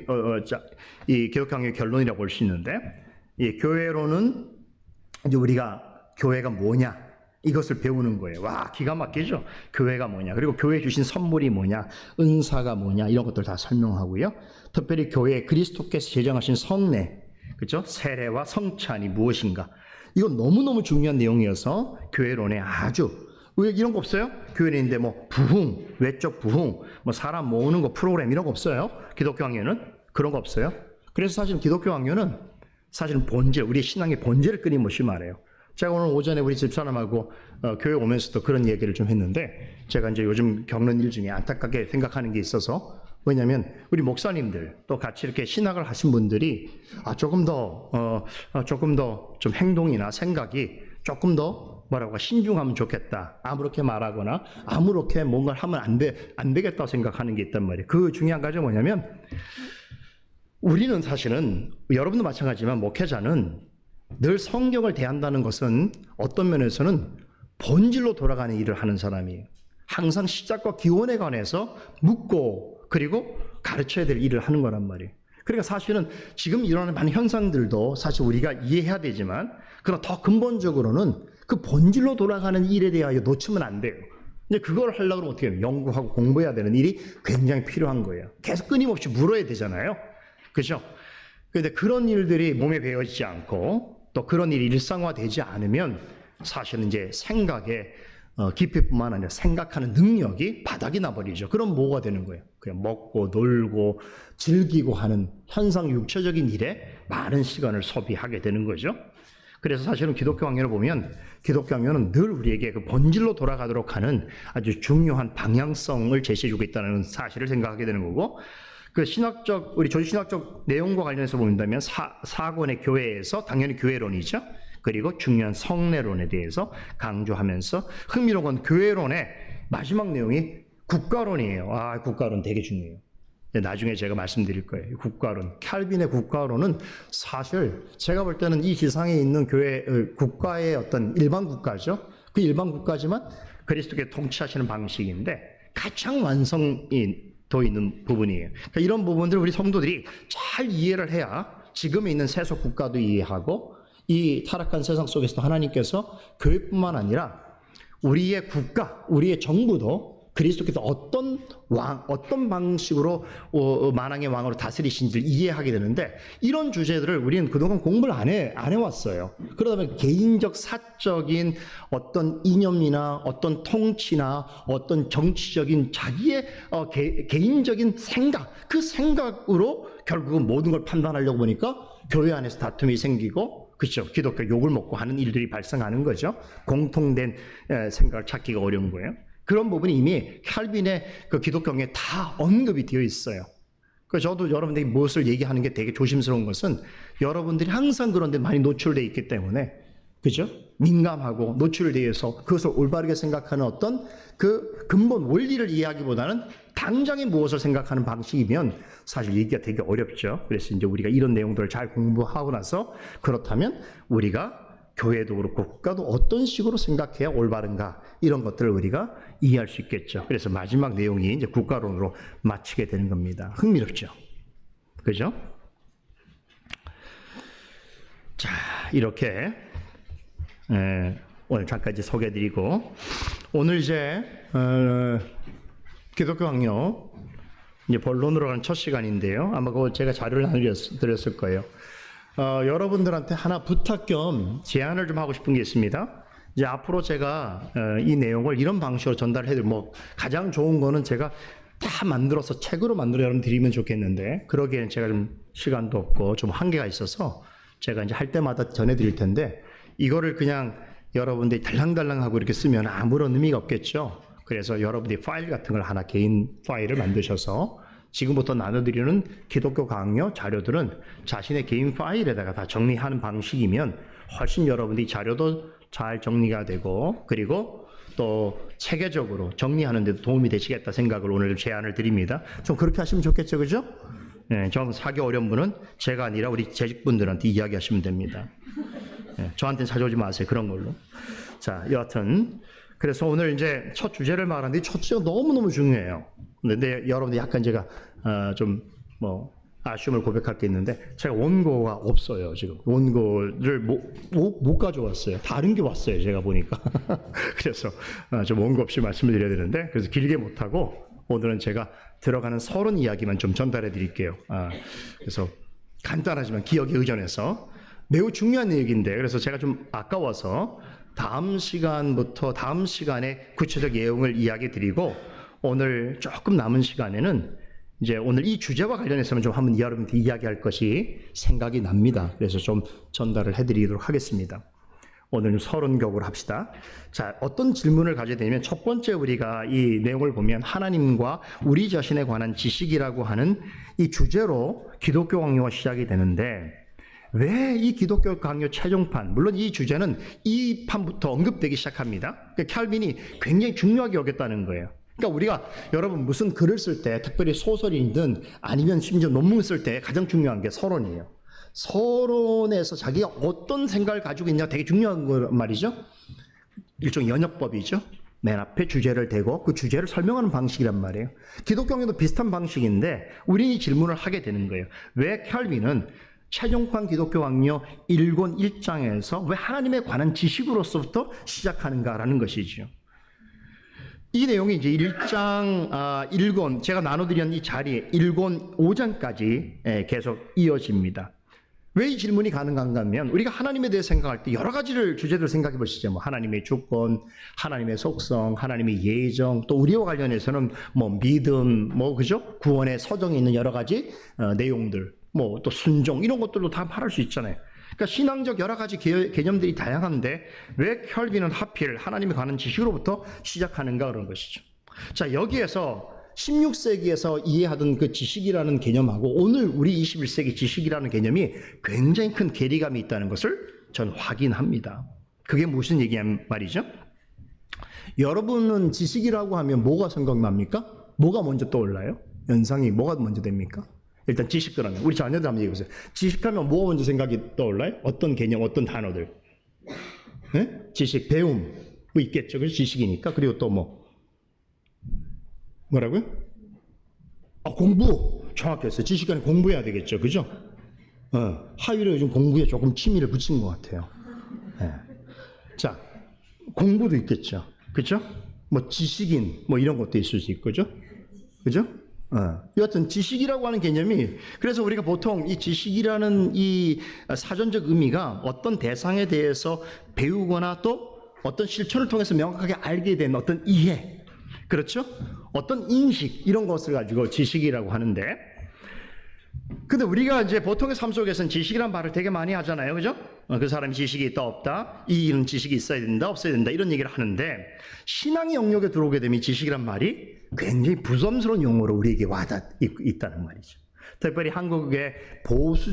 이 기독교의 결론이라고 볼 수 있는데, 이 교회론은 이제 우리가 교회가 뭐냐 이것을 배우는 거예요. 와, 기가 막히죠. 교회가 뭐냐, 그리고 교회 주신 선물이 뭐냐, 은사가 뭐냐, 이런 것들 다 설명하고요. 특별히 교회 그리스도께서 제정하신 성례, 그렇죠? 세례와 성찬이 무엇인가, 이건 너무너무 중요한 내용이어서 교회론에 아주, 왜 이런 거 없어요? 교회인데 뭐 부흥, 외적 부흥, 뭐 사람 모으는 거 프로그램 이런 거 없어요. 기독교 학교는 그런 거 없어요. 그래서 사실 기독교 학교는 사실은 본질, 우리 신앙의 본질을 끊임없이 말해요. 제가 오늘 오전에 우리 집사람하고 교회 오면서도 그런 얘기를 좀 했는데, 제가 이제 요즘 겪는 일 중에 안타깝게 생각하는 게 있어서, 왜냐하면 우리 목사님들 또 같이 이렇게 신학을 하신 분들이 조금 더 좀 행동이나 생각이 조금 더 뭐라고 신중하면 좋겠다, 아무렇게 말하거나 아무렇게 뭔가를 하면 안 되겠다고 생각하는 게 있단 말이에요. 그 중요한 가지가 뭐냐면, 우리는 사실은 여러분도 마찬가지지만 목회자는 늘 성경을 대한다는 것은 어떤 면에서는 본질로 돌아가는 일을 하는 사람이에요. 항상 시작과 기원에 관해서 묻고 그리고 가르쳐야 될 일을 하는 거란 말이에요. 그러니까 사실은 지금 일어나는 많은 현상들도 사실 우리가 이해해야 되지만, 그러나 더 근본적으로는 그 본질로 돌아가는 일에 대하여 놓치면 안 돼요. 근데 그걸 하려고 하면 어떻게 해요? 연구하고 공부해야 되는 일이 굉장히 필요한 거예요. 계속 끊임없이 물어야 되잖아요. 그죠? 그런데 그런 일들이 몸에 배어지지 않고 또 그런 일이 일상화되지 않으면 사실은 이제 생각의 깊이뿐만 아니라 생각하는 능력이 바닥이 나버리죠. 그럼 뭐가 되는 거예요? 그냥 먹고 놀고 즐기고 하는 현상 육체적인 일에 많은 시간을 소비하게 되는 거죠. 그래서 사실은 기독교 강연을 보면, 기독교 강연은 늘 우리에게 그 본질로 돌아가도록 하는 아주 중요한 방향성을 제시해주고 있다는 사실을 생각하게 되는 거고, 그 신학적, 우리 조직신학적 내용과 관련해서 본다면 사권의 교회에서 당연히 교회론이죠. 그리고 중요한 성례론에 대해서 강조하면서 흥미로운 건 교회론의 마지막 내용이 국가론이에요. 국가론 되게 중요해요. 나중에 제가 말씀드릴 거예요. 국가론. 칼빈의 국가론은 사실 제가 볼 때는 이 지상에 있는 교회, 국가의 어떤 일반 국가죠. 그 일반 국가지만 그리스도께 통치하시는 방식인데 가장 완성이 더 있는 부분이에요. 그러니까 이런 부분들을 우리 성도들이 잘 이해를 해야 지금에 있는 세속 국가도 이해하고 이 타락한 세상 속에서도 하나님께서 교회뿐만 아니라 우리의 국가, 우리의 정부도 그리스도께서 어떤 방식으로 만왕의 왕으로 다스리신지를 이해하게 되는데 이런 주제들을 우리는 그동안 공부를 안 해왔어요. 그러다 보면 개인적 사적인 어떤 이념이나 어떤 통치나 어떤 정치적인 자기의 개인적인 생각, 그 생각으로 결국은 모든 걸 판단하려고 보니까 교회 안에서 다툼이 생기고 그렇죠. 기독교 욕을 먹고 하는 일들이 발생하는 거죠. 공통된 생각을 찾기가 어려운 거예요. 그런 부분이 이미 칼빈의 그 기독교에 다 언급이 되어 있어요. 그래서 저도 여러분들이 무엇을 얘기하는 게 되게 조심스러운 것은 여러분들이 항상 그런 데 많이 노출되어 있기 때문에 그죠? 민감하고 노출되어서 그것을 올바르게 생각하는 어떤 그 근본 원리를 이해하기보다는 당장에 무엇을 생각하는 방식이면 사실 얘기가 되게 어렵죠. 그래서 이제 우리가 이런 내용들을 잘 공부하고 나서 그렇다면 우리가 교회도 그렇고 국가도 어떤 식으로 생각해야 올바른가 이런 것들을 우리가 이해할 수 있겠죠. 그래서 마지막 내용이 이제 국가론으로 마치게 되는 겁니다. 흥미롭죠. 그죠? 자, 이렇게 오늘 잠깐 이제 소개해드리고 오늘 이제 기독교 강요 이제 본론으로 가는 첫 시간인데요. 아마 그거 제가 자료를 나눠드렸을 거예요. 여러분들한테 하나 부탁 겸 제안을 좀 하고 싶은 게 있습니다. 이제 앞으로 제가 이 내용을 이런 방식으로 전달해드리고 가장 좋은 거는 제가 다 만들어서 책으로 만들어 여러분 드리면 좋겠는데 그러기에는 제가 좀 시간도 없고 좀 한계가 있어서 제가 이제 할 때마다 전해드릴 텐데 이거를 그냥 여러분들이 달랑달랑하고 이렇게 쓰면 아무런 의미가 없겠죠. 그래서 여러분들이 파일 같은 걸 하나 개인 파일을 만드셔서 지금부터 나눠드리는 기독교 강요 자료들은 자신의 개인 파일에다가 다 정리하는 방식이면 훨씬 여러분들이 자료도 잘 정리가 되고 그리고 또 체계적으로 정리하는 데도 도움이 되시겠다 생각을 오늘 제안을 드립니다. 좀 그렇게 하시면 좋겠죠, 그죠? 네, 좀 사기 어려운 분은 제가 아니라 우리 재직분들한테 이야기하시면 됩니다. 네, 저한테는 찾아오지 마세요. 그런 걸로. 자, 여하튼 그래서 오늘 이제 첫 주제를 말하는데 첫 주제가 너무너무 중요해요. 근데 여러분들 약간 제가 좀 아쉬움을 고백할 게 있는데 제가 원고가 없어요. 지금 원고를 못 가져왔어요. 다른 게 왔어요. 제가 보니까. 그래서 좀 원고 없이 말씀을 드려야 되는데 그래서 길게 못하고 오늘은 제가 들어가는 서론 이야기만 좀 전달해 드릴게요. 그래서 간단하지만 기억에 의존해서 매우 중요한 얘기인데 그래서 제가 좀 아까워서 다음 시간에 구체적 내용을 이야기 드리고 오늘 조금 남은 시간에는 이제 오늘 이 주제와 관련해서는 좀 한번 여러분한테 이야기할 것이 생각이 납니다. 그래서 좀 전달을 해드리도록 하겠습니다. 오늘 서론격으로 합시다. 자, 어떤 질문을 가져야 되냐면 첫 번째 우리가 이 내용을 보면 하나님과 우리 자신에 관한 지식이라고 하는 이 주제로 기독교 강요가 시작이 되는데 왜 이 기독교 강요 최종판, 물론 이 주제는 이 판부터 언급되기 시작합니다. 그러니까 칼빈이 굉장히 중요하게 여겼다는 거예요. 그러니까 우리가 여러분 무슨 글을 쓸 때 특별히 소설이든 아니면 심지어 논문을 쓸 때 가장 중요한 게 서론이에요. 서론에서 자기가 어떤 생각을 가지고 있냐 되게 중요한 거 말이죠. 일종의 연역법이죠. 맨 앞에 주제를 대고 그 주제를 설명하는 방식이란 말이에요. 기독교에도 비슷한 방식인데 우리는 이 질문을 하게 되는 거예요. 왜 칼빈은 최종판 기독교 강요 1권 1장에서 왜 하나님에 관한 지식으로서부터 시작하는가라는 것이죠. 이 내용이 이제 1장 1권 제가 나눠드린 이 자리에 1권 5장까지 계속 이어집니다. 왜 이 질문이 가능한가 하면 우리가 하나님에 대해 생각할 때 여러 가지를 주제를 생각해 보시죠. 뭐 하나님의 주권, 하나님의 속성, 하나님의 예정, 또 우리와 관련해서는 뭐 믿음, 뭐 그죠? 구원의 서정에 있는 여러 가지 내용들, 뭐 또 순종 이런 것들도 다 말할 수 있잖아요. 그러니까 신앙적 여러 가지 개념들이 다양한데 왜 칼빈은 하필 하나님에 관한 지식으로부터 시작하는가 그런 것이죠. 자, 여기에서 16세기에서 이해하던 그 지식이라는 개념하고 오늘 우리 21세기 지식이라는 개념이 굉장히 큰 괴리감이 있다는 것을 전 확인합니다. 그게 무슨 얘기냐면 말이죠. 여러분은 지식이라고 하면 뭐가 생각납니까? 뭐가 먼저 떠올라요? 연상이 뭐가 먼저 됩니까? 일단 지식 그러면 우리 자녀들 한번 얘기해보세요. 지식하면 뭐가 먼저 생각이 떠올라요? 어떤 개념, 어떤 단어들? 네? 지식, 배움 뭐 있겠죠. 그래서 지식이니까. 그리고 또 뭐라고요? 공부. 정확했어요. 지식간에 공부해야 되겠죠. 그죠? 하위로 요즘 공부에 조금 취미를 붙인 것 같아요. 네. 자, 공부도 있겠죠. 그죠? 뭐 지식인 뭐 이런 것도 있을 수 있고, 그죠? 여하튼 지식이라고 하는 개념이, 그래서 우리가 보통 이 지식이라는 이 사전적 의미가 어떤 대상에 대해서 배우거나 또 어떤 실천을 통해서 명확하게 알게 된 어떤 이해, 그렇죠? 어떤 인식, 이런 것을 가지고 지식이라고 하는데, 근데 우리가 이제 보통의 삶 속에서는 지식이란 말을 되게 많이 하잖아요. 그죠? 그 사람이 지식이 있다 없다, 이런 지식이 있어야 된다 없어야 된다, 이런 얘기를 하는데, 신앙의 영역에 들어오게 되면 지식이란 말이 굉장히 부담스러운 용어로 우리에게 있다는 말이죠. 특별히 한국의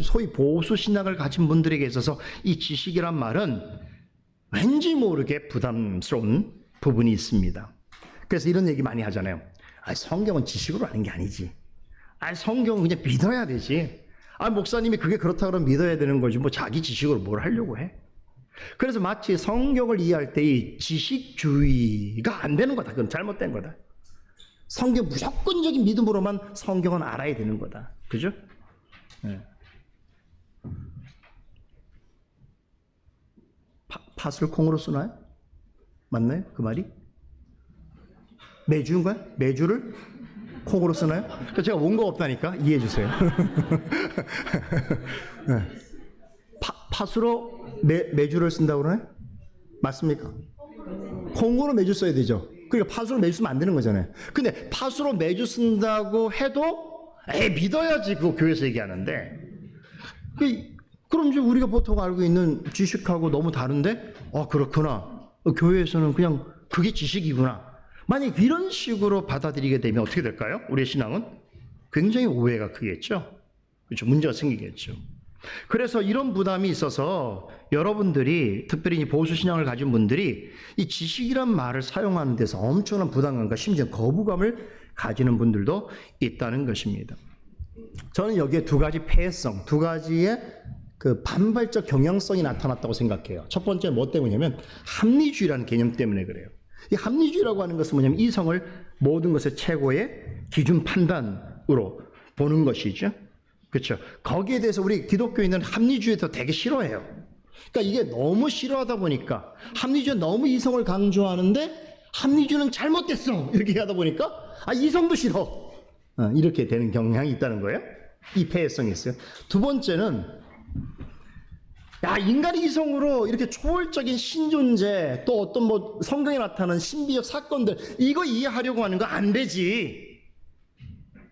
소위 보수 신학을 가진 분들에게 있어서 이 지식이란 말은 왠지 모르게 부담스러운 부분이 있습니다. 그래서 이런 얘기 많이 하잖아요. 성경은 지식으로 아는 게 아니지. 성경은 그냥 믿어야 되지. 목사님이 그게 그렇다 그러면 믿어야 되는 거지. 뭐 자기 지식으로 뭘 하려고 해. 그래서 마치 성경을 이해할 때 이 지식주의가 안 되는 거다. 그건 잘못된 거다. 성경 무조건적인 믿음으로만 성경은 알아야 되는 거다. 그죠? 네. 팥을 콩으로 쓰나요? 맞나요? 그 말이? 메주인가요? 메주를 콩으로 쓰나요? 그러니까 제가 원고가 없다니까 이해해 주세요. 네. 팥으로 메주를 쓴다고 그러나요? 맞습니까? 콩으로 메주 써야 되죠. 그러니까 팥으로 메주 쓰면 안 되는 거잖아요. 근데 팥으로 메주 쓴다고 해도 믿어야지, 그거 교회에서 얘기하는데, 그럼 이제 우리가 보통 알고 있는 지식하고 너무 다른데, 그렇구나, 교회에서는 그냥 그게 지식이구나, 만약 이런 식으로 받아들이게 되면 어떻게 될까요? 우리의 신앙은 굉장히 오해가 크겠죠. 그렇죠? 문제가 생기겠죠. 그래서 이런 부담이 있어서 여러분들이, 특별히 보수 신앙을 가진 분들이 이 지식이란 말을 사용하는 데서 엄청난 부담감과 심지어 거부감을 가지는 분들도 있다는 것입니다. 저는 여기에 두 가지 폐해성, 두 가지의 그 반발적 경향성이 나타났다고 생각해요. 첫 번째는 뭐 때문이냐면 합리주의라는 개념 때문에 그래요. 이 합리주의라고 하는 것은 뭐냐면 이성을 모든 것의 최고의 기준 판단으로 보는 것이죠. 그렇죠. 거기에 대해서 우리 기독교인은 합리주의도 되게 싫어해요. 그러니까 이게 너무 싫어하다 보니까, 합리주의는 너무 이성을 강조하는데 합리주의는 잘못됐어 이렇게 하다 보니까 이성도 싫어, 이렇게 되는 경향이 있다는 거예요. 이 폐해성이 있어요. 두 번째는 인간의 이성으로 이렇게 초월적인 신존재, 또 어떤 뭐 성경에 나타나는 신비적 사건들, 이거 이해하려고 하는 거 안 되지.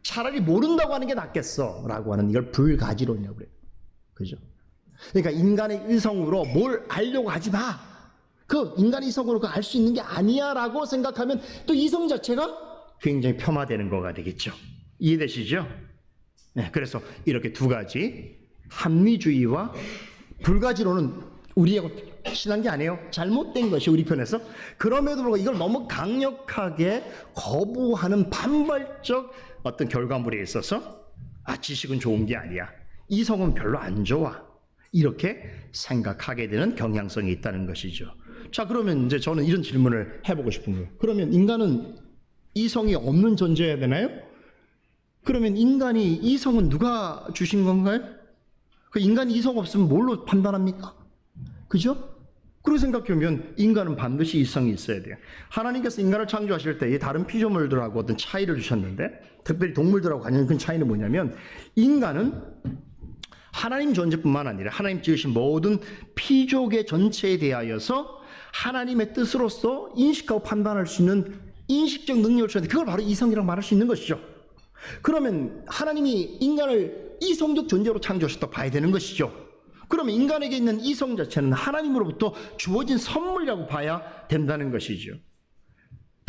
차라리 모른다고 하는 게 낫겠어 라고 하는, 이걸 불가지론이라고 그래요. 그죠? 그러니까 인간의 이성으로 뭘 알려고 하지 마. 그 인간의 이성으로 알 수 있는 게 아니야 라고 생각하면 또 이성 자체가 굉장히 폄하되는 거가 되겠죠. 이해되시죠? 네, 그래서 이렇게 두 가지, 합리주의와 불가지론은 우리하고 친한 게 아니에요. 잘못된 것이 우리 편에서. 그럼에도 불구하고 이걸 너무 강력하게 거부하는 반발적 어떤 결과물에 있어서 지식은 좋은 게 아니야, 이성은 별로 안 좋아, 이렇게 생각하게 되는 경향성이 있다는 것이죠. 자, 그러면 이제 저는 이런 질문을 해보고 싶은 거예요. 그러면 인간은 이성이 없는 존재여야 되나요? 그러면 인간이 이성은 누가 주신 건가요? 그 인간이 이성 없으면 뭘로 판단합니까? 그죠? 그렇게 생각해보면 인간은 반드시 이성이 있어야 돼요. 하나님께서 인간을 창조하실 때 다른 피조물들하고 어떤 차이를 주셨는데, 특별히 동물들하고 가장 큰 차이는 뭐냐면, 인간은 하나님 존재뿐만 아니라 하나님 지으신 모든 피조계 전체에 대하여서 하나님의 뜻으로서 인식하고 판단할 수 있는 인식적 능력을 주셨는데, 그걸 바로 이성이라고 말할 수 있는 것이죠. 그러면 하나님이 인간을 이성적 존재로 창조하셨다고 봐야 되는 것이죠. 그러면 인간에게 있는 이성 자체는 하나님으로부터 주어진 선물이라고 봐야 된다는 것이죠.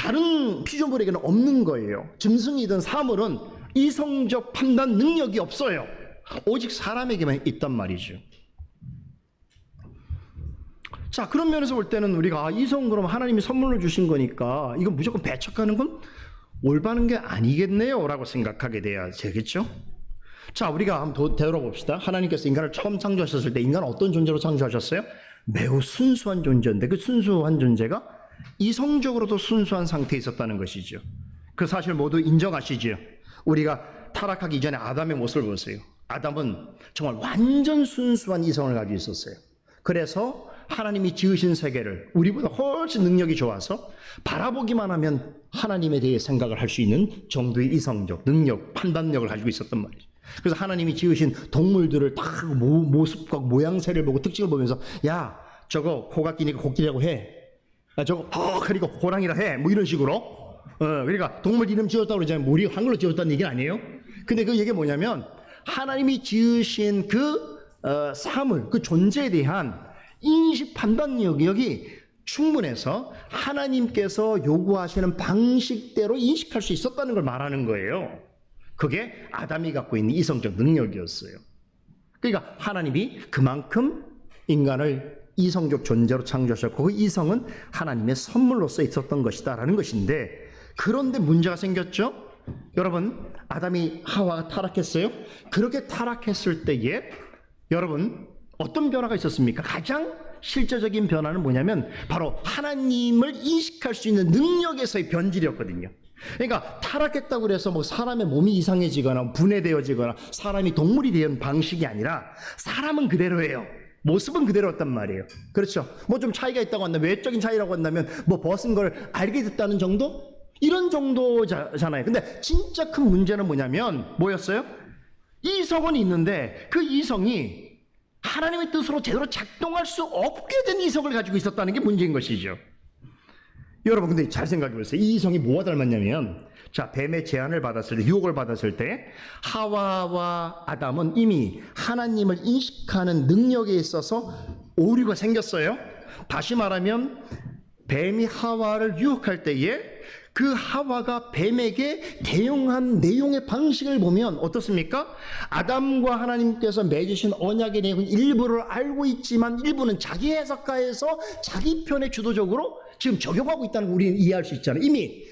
다른 피조물에게는 없는 거예요. 짐승이든 사물은 이성적 판단 능력이 없어요. 오직 사람에게만 있단 말이죠. 자, 그런 면에서 볼 때는 우리가 이성 그럼 하나님이 선물로 주신 거니까 이건 무조건 배척하는 건 올바른 게 아니겠네요 라고 생각하게 돼야 되겠죠. 자, 우리가 한번 되돌아봅시다. 하나님께서 인간을 처음 창조하셨을 때 인간은 어떤 존재로 창조하셨어요? 매우 순수한 존재인데 그 순수한 존재가 이성적으로도 순수한 상태에 있었다는 것이죠. 그 사실 모두 인정하시죠. 우리가 타락하기 이전에 아담의 모습을 보세요. 아담은 정말 완전 순수한 이성을 가지고 있었어요. 그래서 하나님이 지으신 세계를 우리보다 훨씬 능력이 좋아서 바라보기만 하면 하나님에 대해 생각을 할 수 있는 정도의 이성적 능력, 판단력을 가지고 있었단 말이죠. 그래서 하나님이 지으신 동물들을 다 모습과 모양새를 보고 특징을 보면서 야, 저거 코가 끼니까 코끼리라고 해. 야, 저거 그러니까 호랑이라 해. 뭐 이런 식으로. 그러니까 동물 이름 지었다고 그러잖아요. 우리 한글로 지었다는 얘기는 아니에요. 근데 그 얘기가 뭐냐면 하나님이 지으신 그 사물, 그 존재에 대한 인식 판단력이 충분해서 하나님께서 요구하시는 방식대로 인식할 수 있었다는 걸 말하는 거예요. 그게 아담이 갖고 있는 이성적 능력이었어요. 그러니까 하나님이 그만큼 인간을 이성적 존재로 창조하셨고 그 이성은 하나님의 선물로서 있었던 것이다라는 것인데, 그런데 문제가 생겼죠. 여러분, 아담이 하와가 타락했어요. 그렇게 타락했을 때에 여러분 어떤 변화가 있었습니까? 가장 실제적인 변화는 뭐냐면 바로 하나님을 인식할 수 있는 능력에서의 변질이었거든요. 그러니까 타락했다고 해서 뭐 사람의 몸이 이상해지거나 분해되어지거나 사람이 동물이 된 방식이 아니라 사람은 그대로예요. 모습은 그대로였단 말이에요. 그렇죠? 뭐 좀 차이가 있다고 한다면, 외적인 차이라고 한다면 뭐 벗은 걸 알게 됐다는 정도? 이런 정도잖아요. 근데 진짜 큰 문제는 뭐였어요? 이성은 있는데 그 이성이 하나님의 뜻으로 제대로 작동할 수 없게 된 이성을 가지고 있었다는 게 문제인 것이죠. 여러분, 근데 잘 생각해 보세요. 이 이성이 뭐와 닮았냐면, 자, 뱀의 제안을 받았을 때, 유혹을 받았을 때 하와와 아담은 이미 하나님을 인식하는 능력에 있어서 오류가 생겼어요. 다시 말하면 뱀이 하와를 유혹할 때에 그 하와가 뱀에게 대응한 내용의 방식을 보면 어떻습니까? 아담과 하나님께서 맺으신 언약의 내용은 일부를 알고 있지만 일부는 자기 해석가에서 자기 편에 주도적으로 지금 적용하고 있다는 걸 우리는 이해할 수 있잖아요. 이미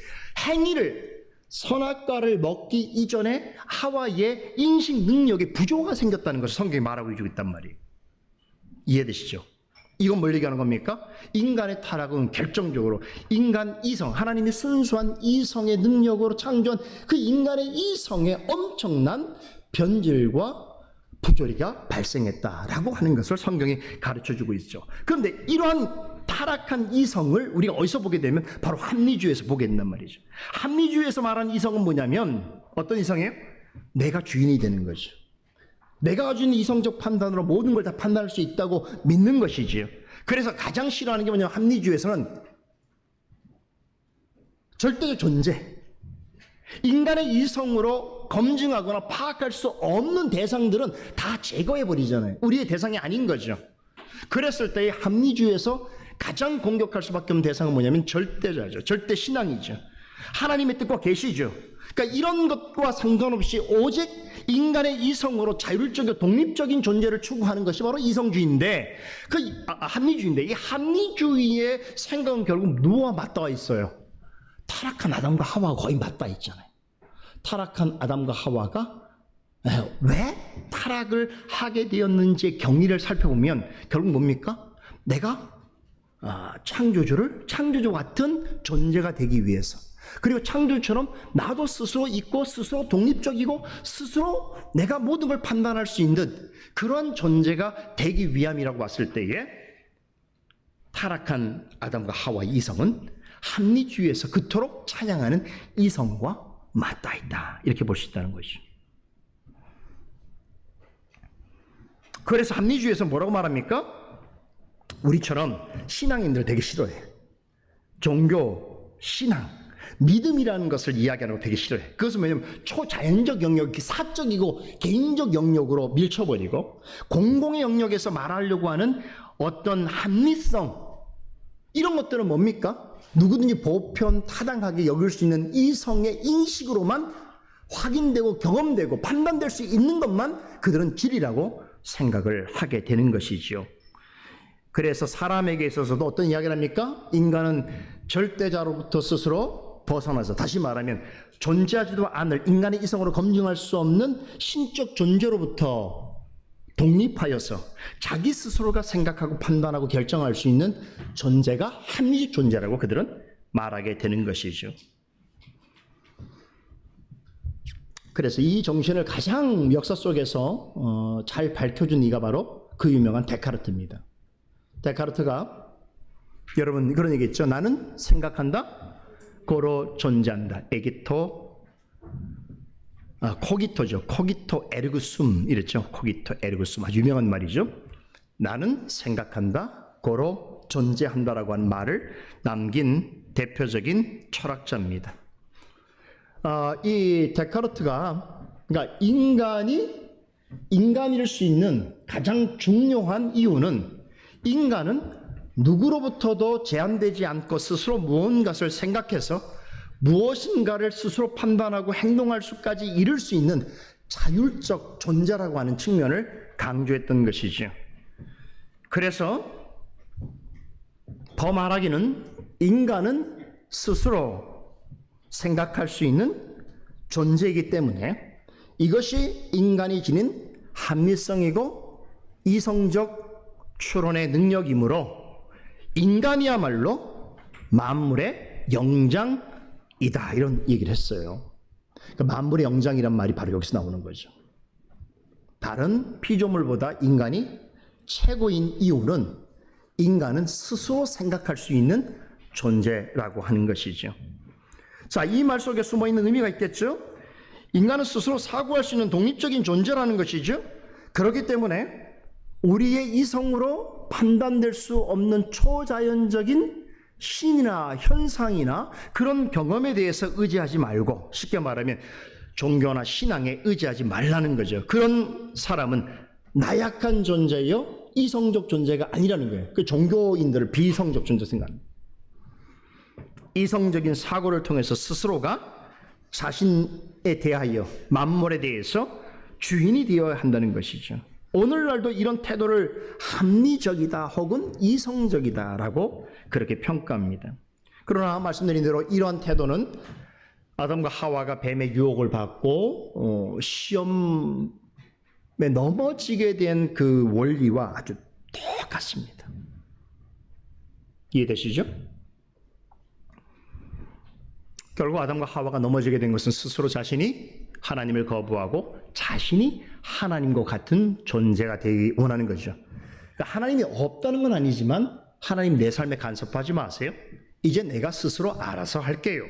행위를, 선악과를 먹기 이전에 하와의 인식 능력에 부조가 생겼다는 것을 성경이 말하고 있단 말이에요. 이해되시죠? 이건 뭘 얘기하는 겁니까? 인간의 타락은 결정적으로 인간 이성, 하나님의 순수한 이성의 능력으로 창조한 그 인간의 이성에 엄청난 변질과 부조리가 발생했다라고 하는 것을 성경이 가르쳐주고 있죠. 그런데 이러한 타락한 이성을 우리가 어디서 보게 되면 바로 합리주의에서 보게 된단 말이죠. 합리주의에서 말하는 이성은 뭐냐면 어떤 이성이에요? 내가 주인이 되는 거죠. 내가 가지고 있는 이성적 판단으로 모든 걸 다 판단할 수 있다고 믿는 것이지요. 그래서 가장 싫어하는 게 뭐냐면 합리주의에서는 절대적 존재, 인간의 이성으로 검증하거나 파악할 수 없는 대상들은 다 제거해버리잖아요. 우리의 대상이 아닌 거죠. 그랬을 때 합리주의에서 가장 공격할 수밖에 없는 대상은 뭐냐면 절대자죠. 절대신앙이죠. 하나님의 뜻과 계시죠. 그러니까 이런 것과 상관없이 오직 인간의 이성으로 자율적이고 독립적인 존재를 추구하는 것이 바로 이성주의인데, 합리주의인데, 이 합리주의의 생각은 결국 누구와 맞닿아 있어요? 타락한 아담과 하와가 거의 맞닿아 있잖아요. 타락한 아담과 하와가 왜 타락을 하게 되었는지의 경위를 살펴보면 결국 뭡니까? 내가 창조주 같은 존재가 되기 위해서, 그리고 창조주처럼 나도 스스로 있고 스스로 독립적이고 스스로 내가 모든 걸 판단할 수 있는 그런 존재가 되기 위함이라고 봤을 때에 타락한 아담과 하와의 이성은 합리주의에서 그토록 찬양하는 이성과 맞닿아 있다, 이렇게 볼 수 있다는 것이죠. 그래서 합리주의에서 뭐라고 말합니까? 우리처럼 신앙인들 되게 싫어해. 종교, 신앙, 믿음이라는 것을 이야기하는 거 되게 싫어해. 그것은 뭐냐면 초자연적 영역, 사적이고 개인적 영역으로 밀쳐버리고 공공의 영역에서 말하려고 하는 어떤 합리성, 이런 것들은 뭡니까? 누구든지 보편 타당하게 여길 수 있는 이성의 인식으로만 확인되고 경험되고 판단될 수 있는 것만 그들은 진리라고 생각을 하게 되는 것이지요. 그래서 사람에게 있어서도 어떤 이야기를 합니까? 인간은 절대자로부터 스스로 벗어나서, 다시 말하면 존재하지도 않을 인간의 이성으로 검증할 수 없는 신적 존재로부터 독립하여서 자기 스스로가 생각하고 판단하고 결정할 수 있는 존재가 합리적 존재라고 그들은 말하게 되는 것이죠. 그래서 이 정신을 가장 역사 속에서 잘 밝혀준 이가 바로 그 유명한 데카르트입니다. 데카르트가 여러분 그런 얘기 있죠. 나는 생각한다, 고로 존재한다. 코기토죠. 코기토 에르그숨 이랬죠. 코기토 에르그숨 아주 유명한 말이죠. 나는 생각한다, 고로 존재한다라고 하는 말을 남긴 대표적인 철학자입니다. 이 데카르트가 그러니까 인간일 수 있는 가장 중요한 이유는 인간은 누구로부터도 제한되지 않고 스스로 무언가를 생각해서 무엇인가를 스스로 판단하고 행동할 수까지 이룰 수 있는 자율적 존재라고 하는 측면을 강조했던 것이죠. 그래서 더 말하기는 인간은 스스로 생각할 수 있는 존재이기 때문에 이것이 인간이 지닌 합리성이고 이성적 추론의 능력이므로 인간이야말로 만물의 영장이다, 이런 얘기를 했어요. 그러니까 만물의 영장이란 말이 바로 여기서 나오는 거죠. 다른 피조물보다 인간이 최고인 이유는 인간은 스스로 생각할 수 있는 존재라고 하는 것이죠. 자, 이 말 속에 숨어있는 의미가 있겠죠. 인간은 스스로 사고할 수 있는 독립적인 존재라는 것이죠. 그렇기 때문에 우리의 이성으로 판단될 수 없는 초자연적인 신이나 현상이나 그런 경험에 대해서 의지하지 말고, 쉽게 말하면 종교나 신앙에 의지하지 말라는 거죠. 그런 사람은 나약한 존재요, 이성적 존재가 아니라는 거예요. 그 종교인들을 비이성적 존재 생각합니다. 이성적인 사고를 통해서 스스로가 자신에 대하여, 만물에 대해서 주인이 되어야 한다는 것이죠. 오늘날도 이런 태도를 합리적이다 혹은 이성적이다라고 그렇게 평가합니다. 그러나 말씀드린 대로 이러한 태도는 아담과 하와가 뱀의 유혹을 받고 시험에 넘어지게 된 그 원리와 아주 똑같습니다. 이해되시죠? 결국 아담과 하와가 넘어지게 된 것은 스스로 자신이 하나님을 거부하고 자신이 하나님과 같은 존재가 되기 원하는 거죠. 그러니까 하나님이 없다는 건 아니지만 하나님 내 삶에 간섭하지 마세요. 이제 내가 스스로 알아서 할게요.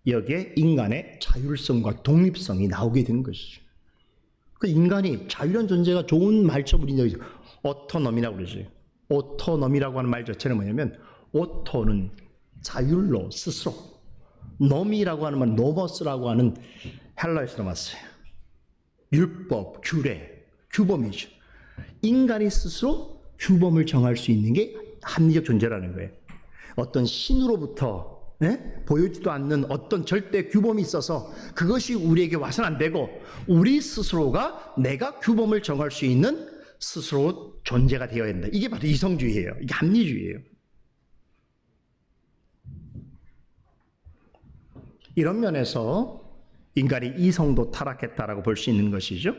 여기에 인간의 자율성과 독립성이 나오게 된 것이죠. 그 인간이 자유한 존재가 좋은 말처분인 적이죠. 오토놈이라고 그러죠. 오토놈이라고 하는 말 자체는 뭐냐면 오토는 자율로 스스로, 놈이라고 하는 말 노머스라고 하는 헬라어에서 나왔어요. 율법, 규례, 규범이죠. 인간이 스스로 규범을 정할 수 있는 게 합리적 존재라는 거예요. 어떤 신으로부터 보여지도 않는 어떤 절대 규범이 있어서 그것이 우리에게 와서는 안 되고 우리 스스로가 내가 규범을 정할 수 있는 스스로 존재가 되어야 된다. 이게 바로 이성주의예요. 이게 합리주의예요. 이런 면에서 인간이 이성도 타락했다라고 볼 수 있는 것이죠.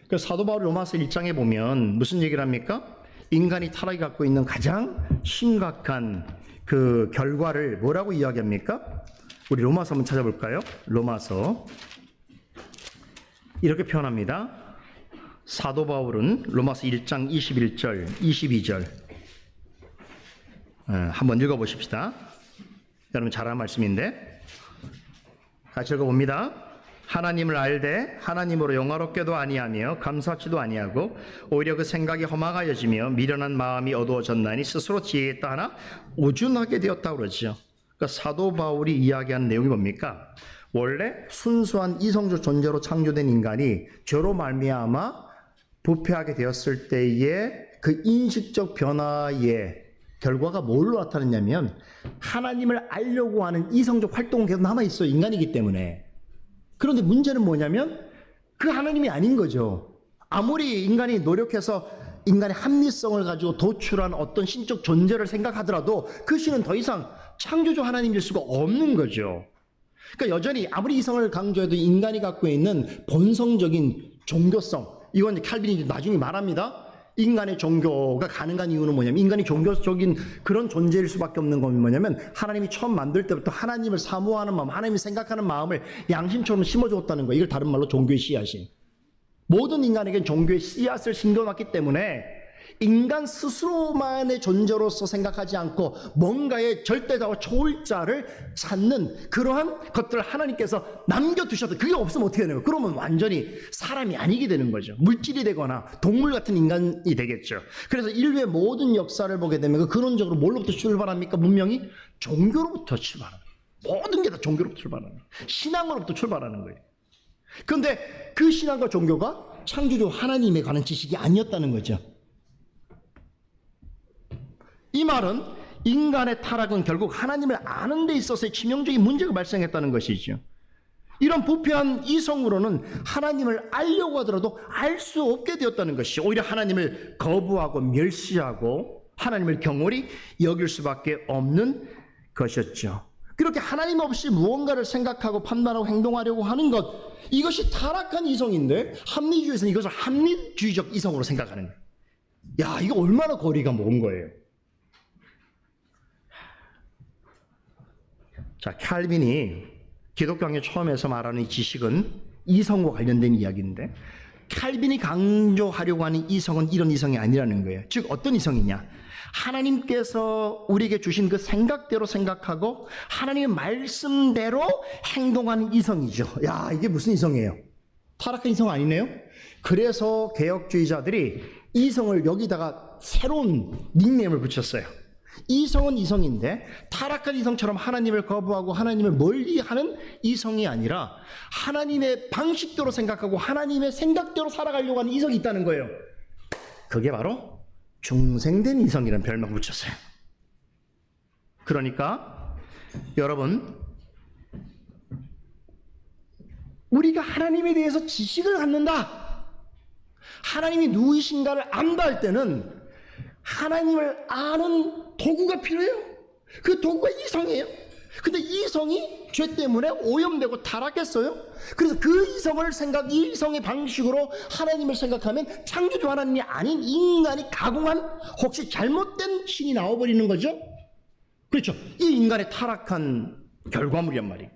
그래서 사도 바울 로마서 1장에 보면 무슨 얘기를 합니까? 인간이 타락이 갖고 있는 가장 심각한 그 결과를 뭐라고 이야기합니까? 우리 로마서 한번 찾아볼까요? 로마서 이렇게 표현합니다. 사도 바울은 로마서 1장 21절, 22절 한번 읽어보십시다. 여러분 잘 아는 말씀인데 같이 읽어봅니다. 하나님을 알되 하나님으로 영화롭게도 아니하며 감사치도 아니하고 오히려 그 생각이 험악하여지며 미련한 마음이 어두워졌나니 스스로 지혜에 있다 하나 오준하게 되었다고 그러죠. 그러니까 사도 바울이 이야기하는 내용이 뭡니까? 원래 순수한 이성적 존재로 창조된 인간이 죄로 말미암아 부패하게 되었을 때의 그 인식적 변화에 결과가 뭘로 나타났냐면 하나님을 알려고 하는 이성적 활동은 계속 남아있어요. 인간이기 때문에. 그런데 문제는 뭐냐면 그 하나님이 아닌 거죠. 아무리 인간이 노력해서 인간의 합리성을 가지고 도출한 어떤 신적 존재를 생각하더라도 그 신은 더 이상 창조주 하나님일 수가 없는 거죠. 그러니까 여전히 아무리 이성을 강조해도 인간이 갖고 있는 본성적인 종교성, 이건 칼빈이 나중에 말합니다. 인간의 종교가 가능한 이유는 뭐냐면, 인간이 종교적인 그런 존재일 수밖에 없는 건 뭐냐면, 하나님이 처음 만들 때부터 하나님을 사모하는 마음, 하나님이 생각하는 마음을 양심처럼 심어주었다는 거예요. 이걸 다른 말로 종교의 씨앗이. 모든 인간에겐 종교의 씨앗을 심겨놨기 때문에 인간 스스로만의 존재로서 생각하지 않고 뭔가의 절대자와 초월자를 찾는 그러한 것들을 하나님께서 남겨두셨다. 그게 없으면 어떻게 되는 거예요? 그러면 완전히 사람이 아니게 되는 거죠. 물질이 되거나 동물 같은 인간이 되겠죠. 그래서 인류의 모든 역사를 보게 되면 그 근원적으로 뭘로부터 출발합니까? 문명이 종교로부터 출발합니다. 모든 게 다 종교로부터 출발합니다. 신앙으로부터 출발하는 거예요. 그런데 그 신앙과 종교가 창조주 하나님에 관한 지식이 아니었다는 거죠. 이 말은 인간의 타락은 결국 하나님을 아는 데 있어서의 치명적인 문제가 발생했다는 것이죠. 이런 부패한 이성으로는 하나님을 알려고 하더라도 알 수 없게 되었다는 것이, 오히려 하나님을 거부하고 멸시하고 하나님을 경홀히 여길 수밖에 없는 것이었죠. 그렇게 하나님 없이 무언가를 생각하고 판단하고 행동하려고 하는 것, 이것이 타락한 이성인데 합리주의에서는 이것을 합리주의적 이성으로 생각하는 거예요. 야, 이거 얼마나 거리가 먼 거예요. 자, 칼빈이 기독교학의 처음에서 말하는 이 지식은 이성과 관련된 이야기인데, 칼빈이 강조하려고 하는 이성은 이런 이성이 아니라는 거예요. 즉 어떤 이성이냐? 하나님께서 우리에게 주신 그 생각대로 생각하고 하나님의 말씀대로 행동하는 이성이죠. 야, 이게 무슨 이성이에요? 타락한 이성 아니네요? 그래서 개혁주의자들이 이성을 여기다가 새로운 닉네임을 붙였어요. 이성은 이성인데 타락한 이성처럼 하나님을 거부하고 하나님을 멀리하는 이성이 아니라 하나님의 방식대로 생각하고 하나님의 생각대로 살아가려고 하는 이성이 있다는 거예요. 그게 바로 중생된 이성이라는 별명 붙였어요. 그러니까 여러분, 우리가 하나님에 대해서 지식을 갖는다, 하나님이 누구이신가를 안다 할 때는 하나님을 아는 도구가 필요해요. 그 도구가 이성이에요. 근데 이성이 죄 때문에 오염되고 타락했어요. 그래서 그 이성을 이 이성의 방식으로 하나님을 생각하면 창조주 하나님이 아닌 인간이 가공한 혹시 잘못된 신이 나와버리는 거죠. 그렇죠. 이 인간의 타락한 결과물이란 말이에요.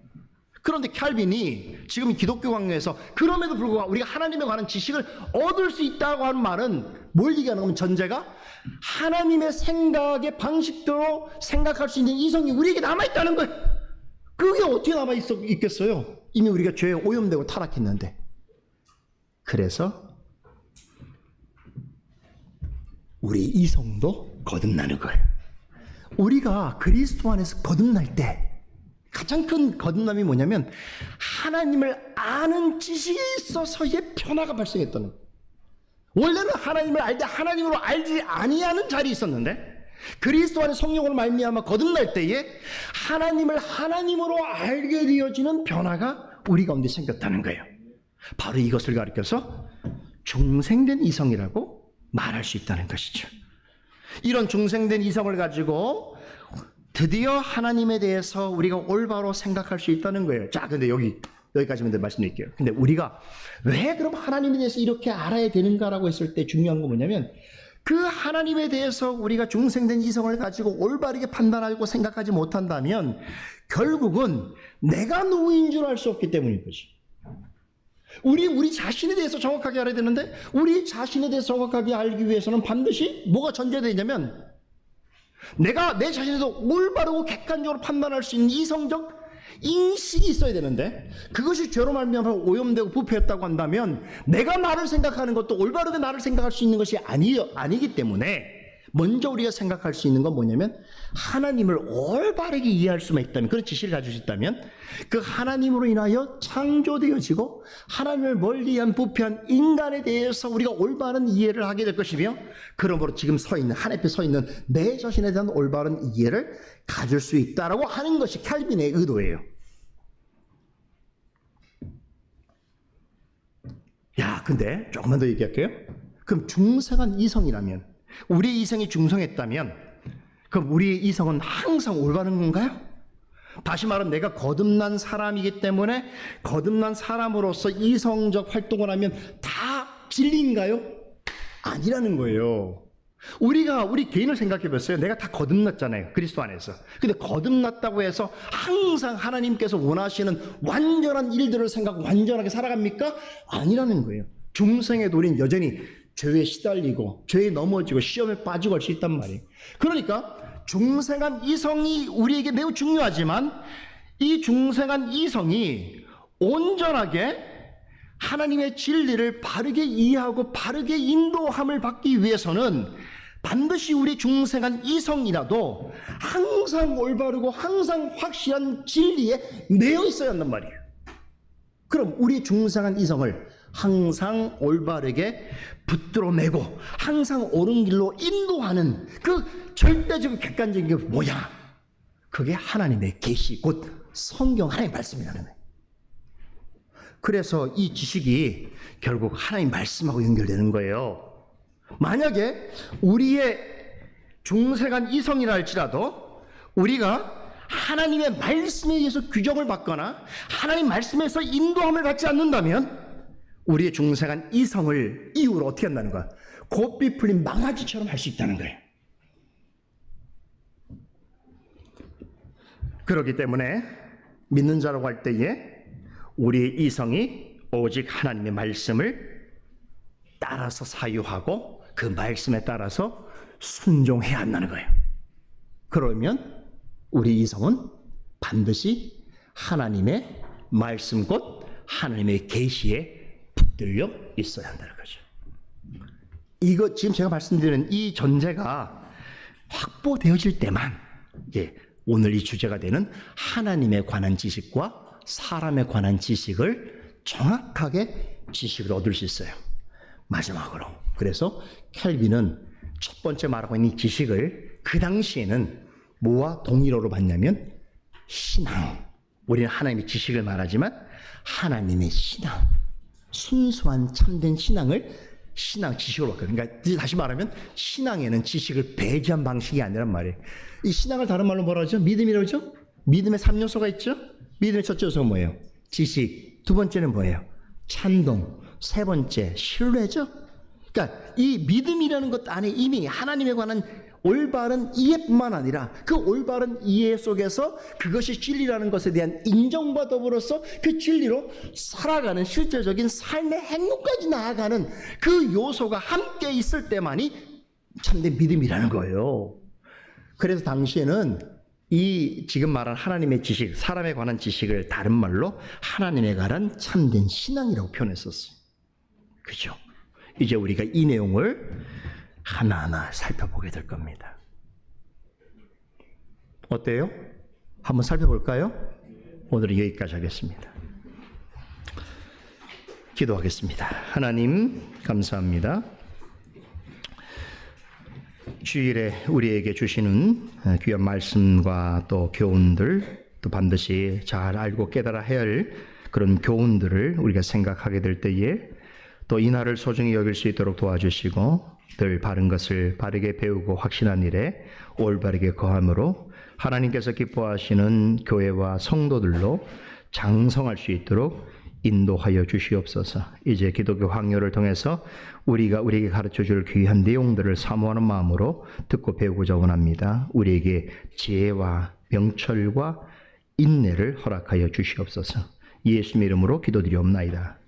그런데 칼빈이 지금 기독교 강요에서 그럼에도 불구하고 우리가 하나님에 관한 지식을 얻을 수 있다고 하는 말은 뭘 얘기하는 거면, 전제가 하나님의 생각의 방식대로 생각할 수 있는 이성이 우리에게 남아있다는 거예요. 그게 어떻게 남아있겠어요? 이미 우리가 죄에 오염되고 타락했는데. 그래서 우리 이성도 거듭나는 거예요. 우리가 그리스도 안에서 거듭날 때 가장 큰 거듭남이 뭐냐면 하나님을 아는 지식에 있어서의 변화가 발생했다는 거예요. 원래는 하나님을 알되 하나님으로 알지 아니하는 자리에 있었는데 그리스도 안에 성령으로 말미암아 거듭날 때에 하나님을 하나님으로 알게 되어지는 변화가 우리 가운데 생겼다는 거예요. 바로 이것을 가리켜서 중생된 이성이라고 말할 수 있다는 것이죠. 이런 중생된 이성을 가지고 드디어 하나님에 대해서 우리가 올바로 생각할 수 있다는 거예요. 자, 근데 여기까지만 말씀드릴게요. 근데 우리가 왜 그럼 하나님에 대해서 이렇게 알아야 되는가라고 했을 때 중요한 건 뭐냐면, 그 하나님에 대해서 우리가 중생된 이성을 가지고 올바르게 판단하고 생각하지 못한다면 결국은 내가 누구인 줄 알 수 없기 때문인 거지. 우리 자신에 대해서 정확하게 알아야 되는데, 우리 자신에 대해서 정확하게 알기 위해서는 반드시 뭐가 전제되냐면, 내가 내 자신에 대해서 올바르고 객관적으로 판단할 수 있는 이성적 인식이 있어야 되는데, 그것이 죄로 말미암아 오염되고 부패했다고 한다면 내가 나를 생각하는 것도 올바르게 나를 생각할 수 있는 것이 아니기 때문에 먼저 우리가 생각할 수 있는 건 뭐냐면 하나님을 올바르게 이해할 수만 있다면, 그런 지식을 가지고 있다면 그 하나님으로 인하여 창조되어지고 하나님을 멀리한 부패한 인간에 대해서 우리가 올바른 이해를 하게 될 것이며, 그러므로 지금 서 있는, 하나님 앞에 서 있는 내 자신에 대한 올바른 이해를 가질 수 있다라고 하는 것이 칼빈의 의도예요. 야, 근데 조금만 더 얘기할게요. 그럼 중생한 이성이라면, 우리의 이성이 중성했다면, 그럼 우리의 이성은 항상 올바른 건가요? 다시 말하면 내가 거듭난 사람이기 때문에 거듭난 사람으로서 이성적 활동을 하면 다 진리인가요? 아니라는 거예요. 우리 개인을 생각해 봤어요. 내가 다 거듭났잖아요, 그리스도 안에서. 근데 거듭났다고 해서 항상 하나님께서 원하시는 완전한 일들을 생각하고 완전하게 살아갑니까? 아니라는 거예요. 중생에도 우리는 여전히 죄에 시달리고 죄에 넘어지고 시험에 빠지고 할 수 있단 말이에요. 그러니까 중생한 이성이 우리에게 매우 중요하지만, 이 중생한 이성이 온전하게 하나님의 진리를 바르게 이해하고 바르게 인도함을 받기 위해서는 반드시 우리 중생한 이성이라도 항상 올바르고 항상 확실한 진리에 매여 있어야 한단 말이에요. 그럼 우리 중생한 이성을 항상 올바르게 붙들어 매고 항상 옳은 길로 인도하는 그 절대적인 객관적인 게 뭐야? 그게 하나님의 계시, 곧 성경, 하나님의 말씀이라는 거예요. 그래서 이 지식이 결국 하나님 말씀하고 연결되는 거예요. 만약에 우리의 중생한 이성이라 할지라도 우리가 하나님의 말씀에 의해서 규정을 받거나 하나님 말씀에서 인도함을 받지 않는다면 우리의 중생한 이성을 이유로 어떻게 한다는 거야? 곱비 풀린 망아지처럼 할 수 있다는 거예요. 그렇기 때문에 믿는 자라고 할 때에 우리의 이성이 오직 하나님의 말씀을 따라서 사유하고 그 말씀에 따라서 순종해야 한다는 거예요. 그러면 우리 이성은 반드시 하나님의 말씀, 곧 하나님의 계시에 붙들려 있어야 한다는 거죠. 이거 지금 제가 말씀드리는 이 전제가 확보되어질 때만 오늘 이 주제가 되는 하나님에 관한 지식과 사람에 관한 지식을 정확하게 지식을 얻을 수 있어요. 마지막으로, 그래서 켈빈은 첫 번째 말하고 있는 이 지식을 그 당시에는 뭐와 동일어로 봤냐면 신앙. 우리는 하나님의 지식을 말하지만 하나님의 신앙, 순수한 참된 신앙을 신앙 지식으로 봤거든요. 그러니까 다시 말하면 신앙에는 지식을 배제한 방식이 아니란 말이에요. 이 신앙을 다른 말로 뭐라 하죠? 믿음이라고 하죠? 믿음의 3요소가 있죠? 믿음의 첫째 요소가 뭐예요? 지식. 두 번째는 뭐예요? 찬동. 세 번째 신뢰죠? 그러니까 이 믿음이라는 것 안에 이미 하나님에 관한 올바른 이해뿐만 아니라 그 올바른 이해 속에서 그것이 진리라는 것에 대한 인정과 더불어서 그 진리로 살아가는 실제적인 삶의 행동까지 나아가는 그 요소가 함께 있을 때만이 참된 믿음이라는 거예요. 그래서 당시에는 이 지금 말한 하나님의 지식, 사람에 관한 지식을 다른 말로 하나님에 관한 참된 신앙이라고 표현했었어요. 그죠? 이제 우리가 이 내용을 하나하나 살펴보게 될 겁니다. 어때요? 한번 살펴볼까요? 오늘은 여기까지 하겠습니다. 기도하겠습니다. 하나님 감사합니다. 주일에 우리에게 주시는 귀한 말씀과 또 교훈들, 또 반드시 잘 알고 깨달아야 할 그런 교훈들을 우리가 생각하게 될 때에 또 이 날을 소중히 여길 수 있도록 도와주시고 늘 바른 것을 바르게 배우고 확신한 일에 올바르게 거함으로 하나님께서 기뻐하시는 교회와 성도들로 장성할 수 있도록 인도하여 주시옵소서. 이제 기독교 황요를 통해서 우리에게 가르쳐줄 귀한 내용들을 사모하는 마음으로 듣고 배우고자 원합니다. 우리에게 지혜와 명철과 인내를 허락하여 주시옵소서. 예수님의 이름으로 기도드리옵나이다.